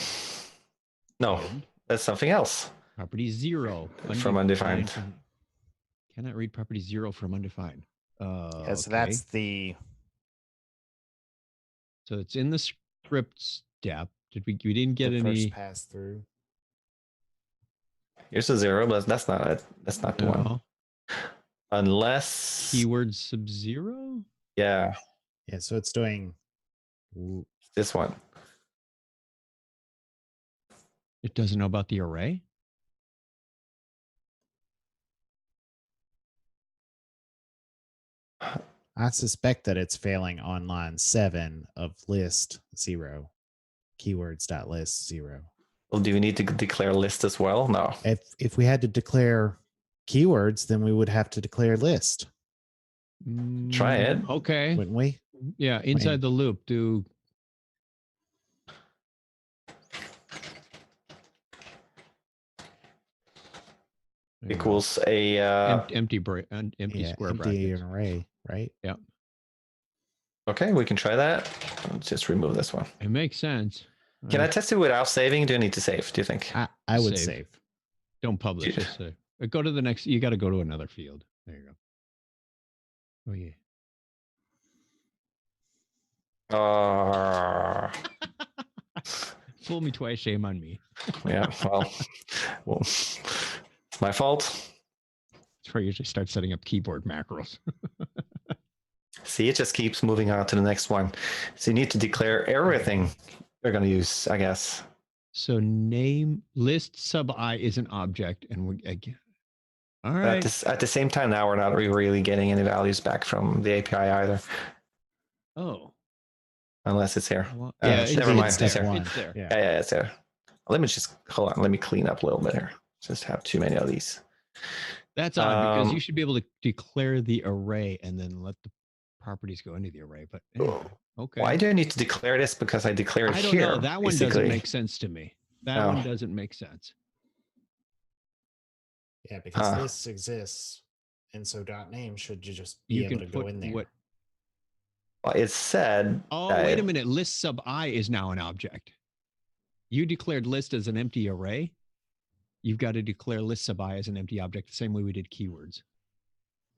No, that's something else. Property 0 From undefined. Cannot read property 0 from undefined. Yeah, so Okay. that's the So it's in the script step. We didn't get The any. first pass through. Here's a 0, but that's not it. That's not the one. No. Unless. Keyword sub-0? Yeah, Yeah, so it's doing. this one. It doesn't know about the array? I suspect that it's failing on line 7 of list 0. Keywords.list 0. Well, do we need to declare list as well? No. If we had to declare keywords, then we would have to declare list, Try it. Okay. wouldn't we? Yeah, inside the loop, do Equals a empty square empty brackets. an array, right? Yeah. Okay, we can try that. Let's just remove this one. It makes sense. Can I test it without saving? Do I need to save? Do you think? I would save. Don't publish. Just save. Go to the next. You got to go to another field. There you go. Oh yeah. Fool me twice, shame on me. Yeah. Well, it's my fault. That's where I usually start setting up keyboard macros. See, it just keeps moving on to the next one. So you need to declare everything you're going to use, I guess. So name list sub I is an object, and we again. All right. At the same time, now we're not really getting any values back from the API either. Oh. Unless it's here. Well, never mind. It's It's there. here. It's there. Yeah, it's there. Let me just hold on. Let me clean up a little bit here. Just have too many of these. That's odd because you should be able to declare the array and then let the properties go into the array. But anyway, okay. Why do I need to declare this? Because I declared I don't here. know. That one basically. doesn't make sense to me. That one doesn't make sense. Yeah, because this exists, and so .name should just be able to go in there. Well, it said. Oh, wait a minute. List sub I is now an object. You declared list as an empty array. You've got to declare list sub I as an empty object the same way we did keywords.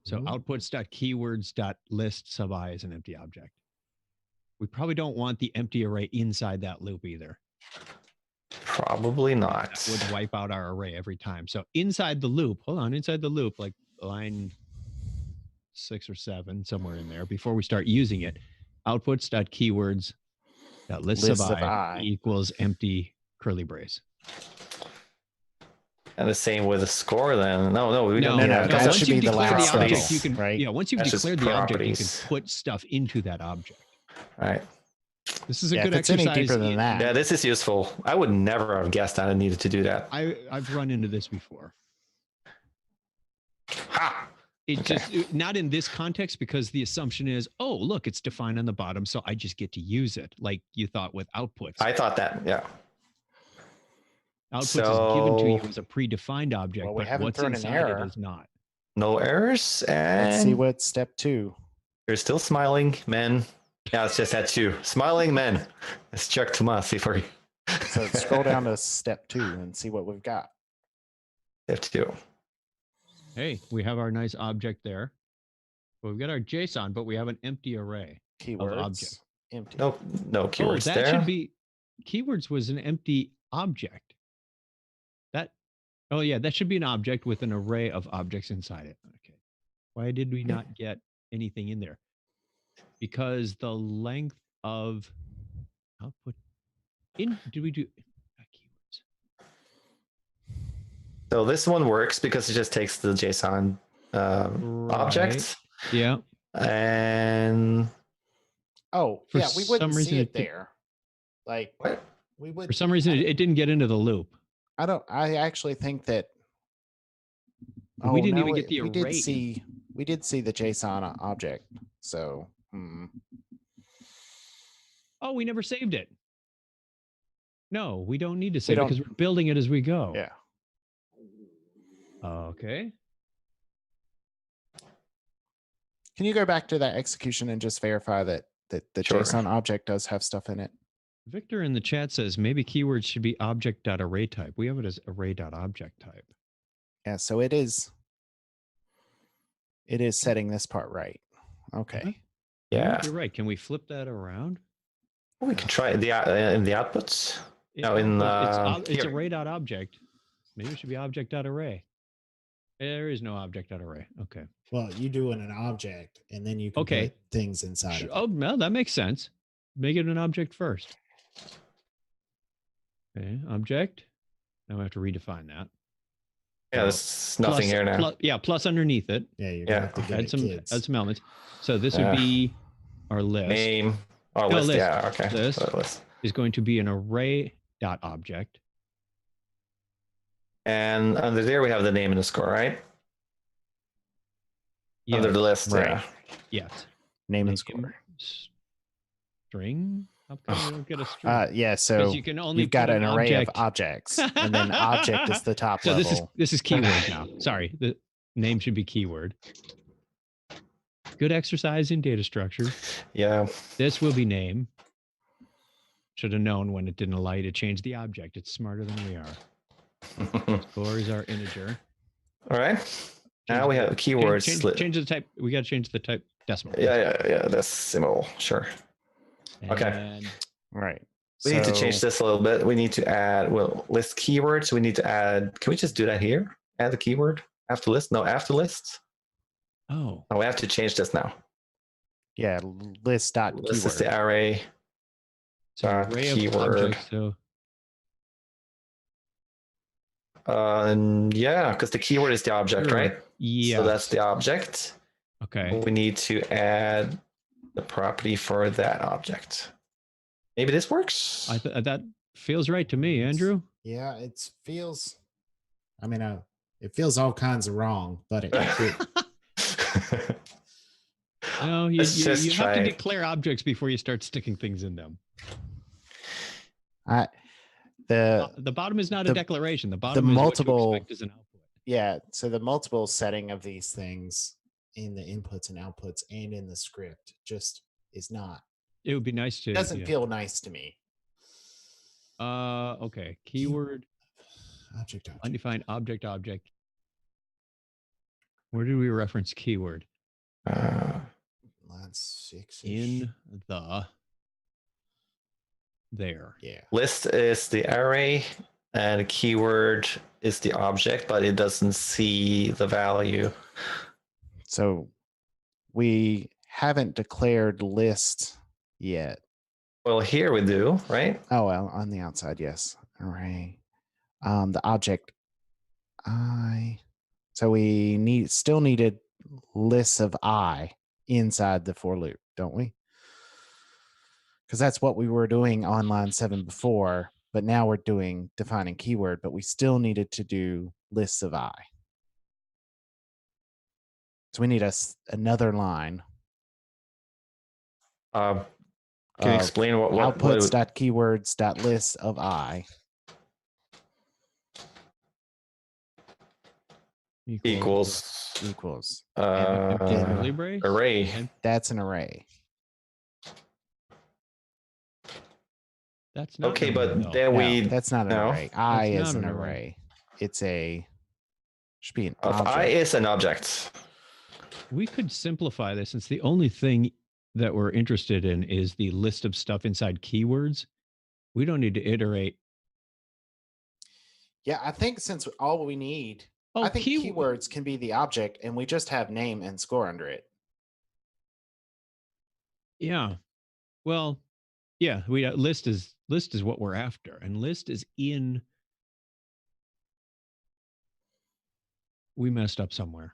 So outputs.keywords.list sub I is an empty object. We probably don't want the empty array inside that loop either. Probably not. That would wipe out our array every time. So inside the loop, inside the loop, like line 6 or 7, somewhere in there, before we start using it, outputs.keywords.list sub I equals empty curly brace. And the same with the score then. No, we don't. No, that should be the last object, you can, right? Yeah, once you've That's declared the object, you can properties. put stuff into that object. Right. This is a good if it's exercise. any deeper than that. Yeah, this is useful. I would never have guessed that I needed to do that. I've run into this before. Ha! Not in this context, because the assumption is, oh, look, it's defined on the bottom, so I just get to use it, like you thought with outputs. I thought that, yeah. Outputs is given to you as a predefined object, Well, we but haven't what's thrown an inside error. it is not. No errors, and Let's see what step 2. you're still smiling, men. Yeah, it's just at 2. Smiling men. It's Chuck Tomasi for you. So scroll down to step 2 and see what we've got. Step 2. Hey, we have our nice object there. Well, we've got our JSON, but we have an empty array Keywords. of object. Empty. No keywords that there. should be keywords was an empty object. That should be an object with an array of objects inside it. Okay. Why did we not get anything in there? Because the length of output did we do keywords? So this one works because it just takes the JSON object. Yeah. And we wouldn't some see reason it there. Like what? we would. For some reason, it didn't get into the loop. I actually think that. We didn't even get the we array. We did see the JSON object. So. Oh, we never saved it. No, we don't need to save it because we're building it as we go. Yeah. Okay. Can you go back to that execution and just verify that the Sure. JSON object does have stuff in it? Victor in the chat says maybe keywords should be object.array type. We have it as array.object type. Yeah, so it is setting this part right. Okay. Yeah, You're right. Can we flip that around? we can try in the outputs. No, it's here. array.object. Maybe it should be object.array. There is no object.array. Okay. Well, you do in an object, and then you can put things inside of it. Oh, no, that makes sense. Make it an object first. Okay, object. Now we have to redefine that. Yeah, there's nothing here now. Plus underneath it. Yeah, you're gonna have to give Add it some kids. elements. So this would be our list. Name. Oh, No, list. list. Yeah, okay. List is going to be an array dot object. And under there we have the name and the score, right? Yes. Under the list, Right. yeah. Yes. Name and score. String? How come we don't get a string? Yeah, so you can only you've got put an array of object. objects, and then object is the top So level. this is keyword now. Sorry, the name should be keyword. Good exercise in data structure. Yeah. This will be name. Should have known when it didn't allow you to change the object. It's smarter than we are. Score is our integer. All right. Now we have keywords. Change the type. We got to change the type decimal. Yeah. Decimal. Sure. Okay. And Right. We need to change this a little bit. We need to add, list keywords. We need to add, can we just do that here? Add the keyword after list? No, after list. Oh, we have to change this now. Yeah, list dot keyword. This is the array. So array of keyword. objects. So yeah, because the keyword is the object, Sure. right? yeah. So that's the object. Okay. We need to add the property for that object. Maybe this works. That feels right to me, Andrew. Yeah, it feels. I mean, it feels all kinds of wrong, but it No, you Let's just have to try it. declare objects before you start sticking things in them. the bottom is not a the- declaration. The bottom is multiple- what you expect as an output. yeah. So the multiple setting of these things in the inputs and outputs and in the script just is not. It would be nice to. Doesn't yeah. feel nice to me. Okay. Keyword, Object. undefined object. Where did we reference keyword? Line 6. In the there. Yeah. List is the array and keyword is the object, but it doesn't see the value. So we haven't declared list yet. Well, here we do, right? Oh, well, on the outside, yes. Array. The object I. So we still needed lists of I inside the for loop, don't we? Because that's what we were doing on line 7 before, but now we're doing defining keyword, but we still needed to do lists of I. So we need another line. Can you explain what outputs dot keywords dot list of I equals Libre? array. And that's an array. that's not Okay, an but array, though. then we That's not an no. array. I That's is not an an array. array. It's a should be an if object. I is an object. We could simplify this since the only thing that we're interested in is the list of stuff inside keywords. We don't need to iterate. Yeah, I think since all we need, Oh, I think keywords can be the object, and we just have name and score under it. Yeah. Well, yeah. We list is what we're after, and list is in. We messed up somewhere.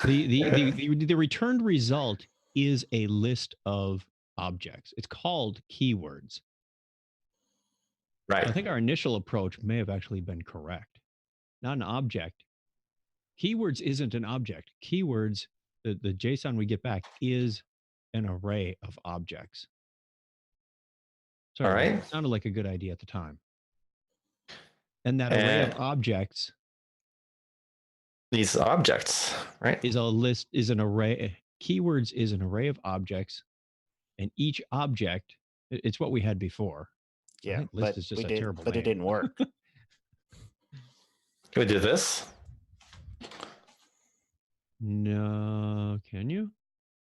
The returned result is a list of objects. It's called keywords. Right. I think our initial approach may have actually been correct. Not an object. Keywords isn't an object. Keywords, the JSON we get back is an array of objects. Sorry, All right. it sounded like a good idea at the time. And that array of objects These objects, right? is an array. Keywords is an array of objects, and each object, it's what we had before. I Yeah, think list but is just we a did, terrible but it name. didn't work. Can we do this? No, can you?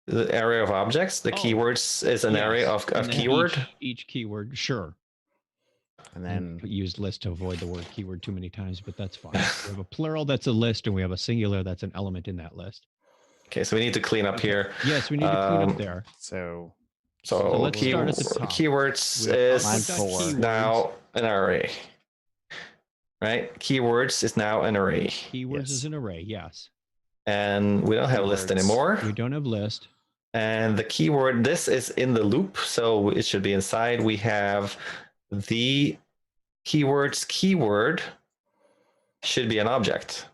The array of objects, the Oh, keywords is an array yes. of And then keyword. Each keyword, sure. And And then use list to avoid the word keyword too many times, but that's fine. We have a plural that's a list, and we have a singular that's an element in that list. Okay, so we need to clean up here. Yes, we need to clean up there. so So let's start at the top. keywords We have is line 4. keywords. now an array. right? Keywords is now an array. Keywords is an array, yes. And we don't have a list anymore. We don't have list. And the keyword, this is in the loop, so it should be inside. We have the keywords keyword should be an object.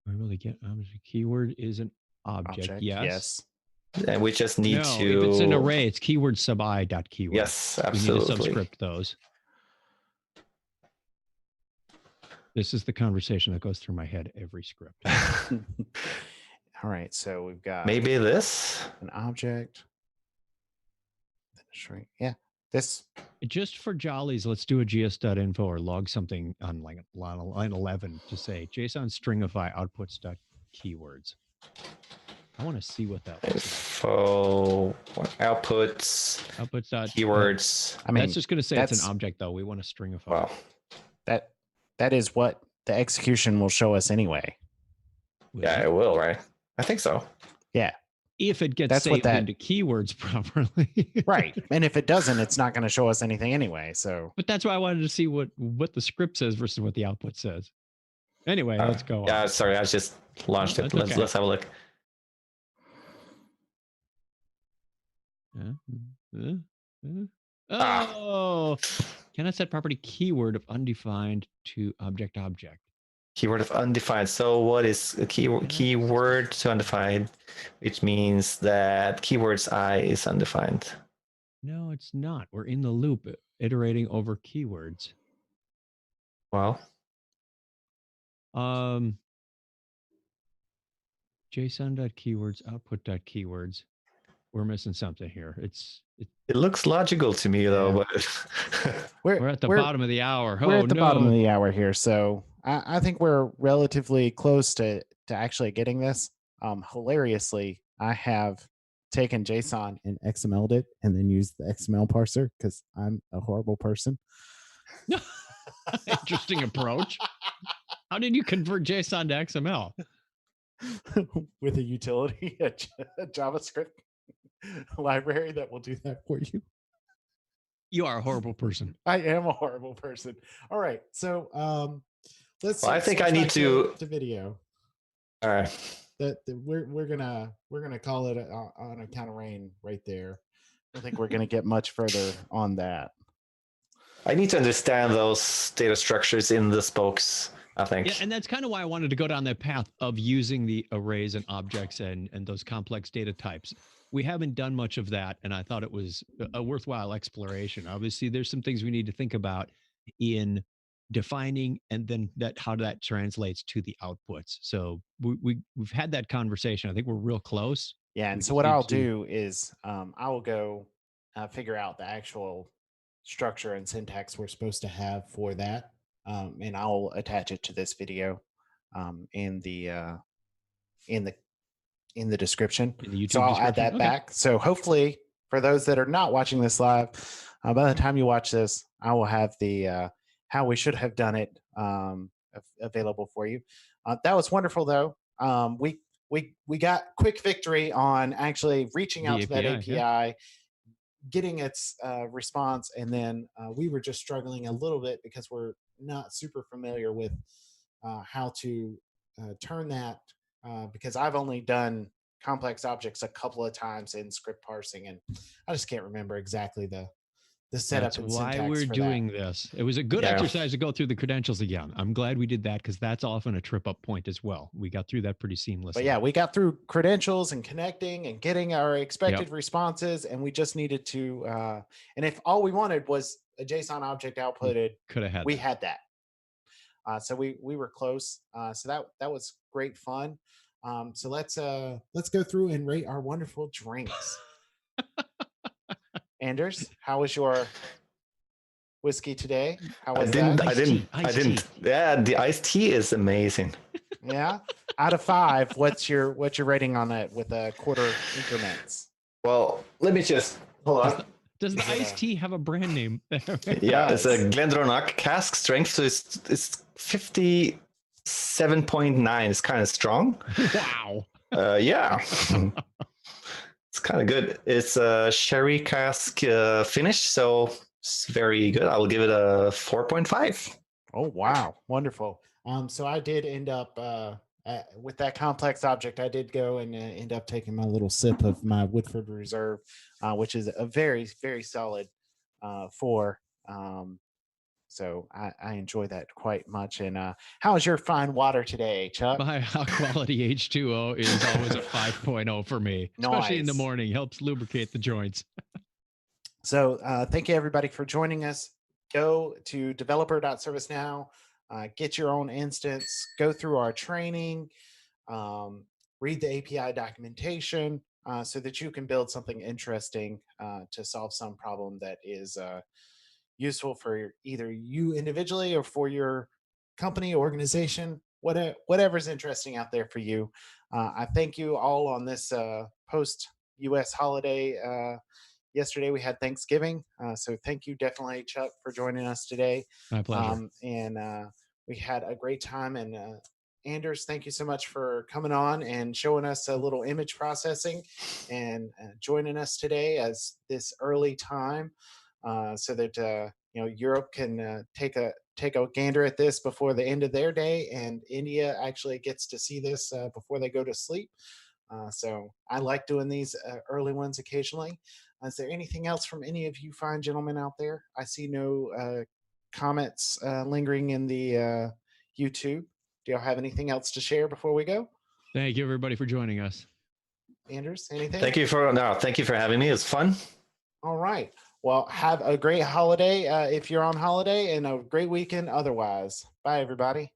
I really get keyword is an object. Yes. And we just need to. If it's an array, it's keyword sub I dot keyword. Yes, absolutely. We need to subscript those. This is the conversation that goes through my head every script. All right, so we've got maybe this an object. Shrink. Yeah, this. Just for jollies, let's do a gs.info or log something on like line 11 to say JSON stringify outputs.keywords. I want to see what that looks info outputs keywords. I mean, that's just going to say it's an object, though. We want to stringify. Wow. That is what the execution will show us anyway. Yeah, it will, right? I think so. Yeah. If it gets saved into keywords properly. Right. And if it doesn't, it's not going to show us anything anyway. So, but that's why I wanted to see what the script says versus what the output says. Anyway, let's go. Yeah, sorry, I just launched it. Let's have a look. Oh, cannot set property keyword of undefined to object. Keyword of undefined. So what is a keyword to undefined, which means that keywords I is undefined. No, it's not. We're in the loop iterating over keywords. Well, JSON.keywords, output.keywords. We're missing something here. It looks logical to me though, but we're at the bottom of the hour. We're at the bottom of the hour here, so I think we're relatively close to actually getting this. Hilariously, I have taken JSON and XML'd it and then used the XML parser because I'm a horrible person. Interesting approach. How did you convert JSON to XML? With a utility, a JavaScript library that will do that for you. You are a horrible person. I am a horrible person. All right, so let's. Well, I think I need to video. All right. We're gonna call it on account of rain right there. I don't think we're gonna get much further on that. I need to understand those data structures in the spokes, I think. Yeah, and that's kind of why I wanted to go down that path of using the arrays and objects and those complex data types. We haven't done much of that, and I thought it was a worthwhile exploration. Obviously, there's some things we need to think about in defining and then how that translates to the outputs. So we've had that conversation. I think we're real close. Yeah, and so what I'll do is I will go figure out the actual structure and syntax we're supposed to have for that, and I'll attach it to this video in the description. So I'll add that back. So hopefully, for those that are not watching this live, by the time you watch this, I will have the how we should have done it available for you. That was wonderful, though. We got quick victory on actually reaching out to that API, getting its response, and then we were just struggling a little bit because we're not super familiar with how to turn that. Because I've only done complex objects a couple of times in script parsing, and I just can't remember exactly the setup. That's why we're doing this. It was a good exercise to go through the credentials again. I'm glad we did that because that's often a trip up point as well. We got through that pretty seamlessly. But yeah, we got through credentials and connecting and getting our expected responses, and we just needed to. And if all we wanted was a JSON object outputted, we had that. So we were close. So that was great fun. So let's go through and rate our wonderful drinks. Anders, how was your whiskey today? How was that? I didn't. Yeah, the iced tea is amazing. Yeah. Out of 5, what's your rating on it with a quarter increments? Well, let me just hold on. Does the iced tea have a brand name? Yeah, it's a Glendronach cask strength, so it's 57.9. It's kind of strong. Wow. Yeah. It's kind of good. It's a sherry cask finish, so it's very good. I will give it a 4.5. Oh wow, wonderful. So I did end up with that complex object. I did go and end up taking my little sip of my Woodford Reserve, which is a very very solid four. So I enjoy that quite much. And how is your fine water today, Chuck? My quality H2O is always a 5.0 for me, especially in the Nice. morning. Helps lubricate the joints. So thank you everybody for joining us. Go to developer.servicenow, get your own instance, go through our training, read the API documentation so that you can build something interesting to solve some problem that is useful for either you individually or for your company, organization, whatever's interesting out there for you. I thank you all on this post US holiday. Yesterday we had Thanksgiving, so thank you definitely, Chuck, for joining us today. My pleasure. And we had a great time. And Anders, thank you so much for coming on and showing us a little image processing and joining us today as this early time, so that Europe can take a gander at this before the end of their day, and India actually gets to see this before they go to sleep. So I like doing these early ones occasionally. Is there anything else from any of you fine gentlemen out there? I see no comments lingering in the YouTube. Do y'all have anything else to share before we go? Thank you, everybody, for joining us. Anders, anything? Thank you for having me. It's fun. All right. Well, have a great holiday if you're on holiday, and a great weekend otherwise. Bye, everybody.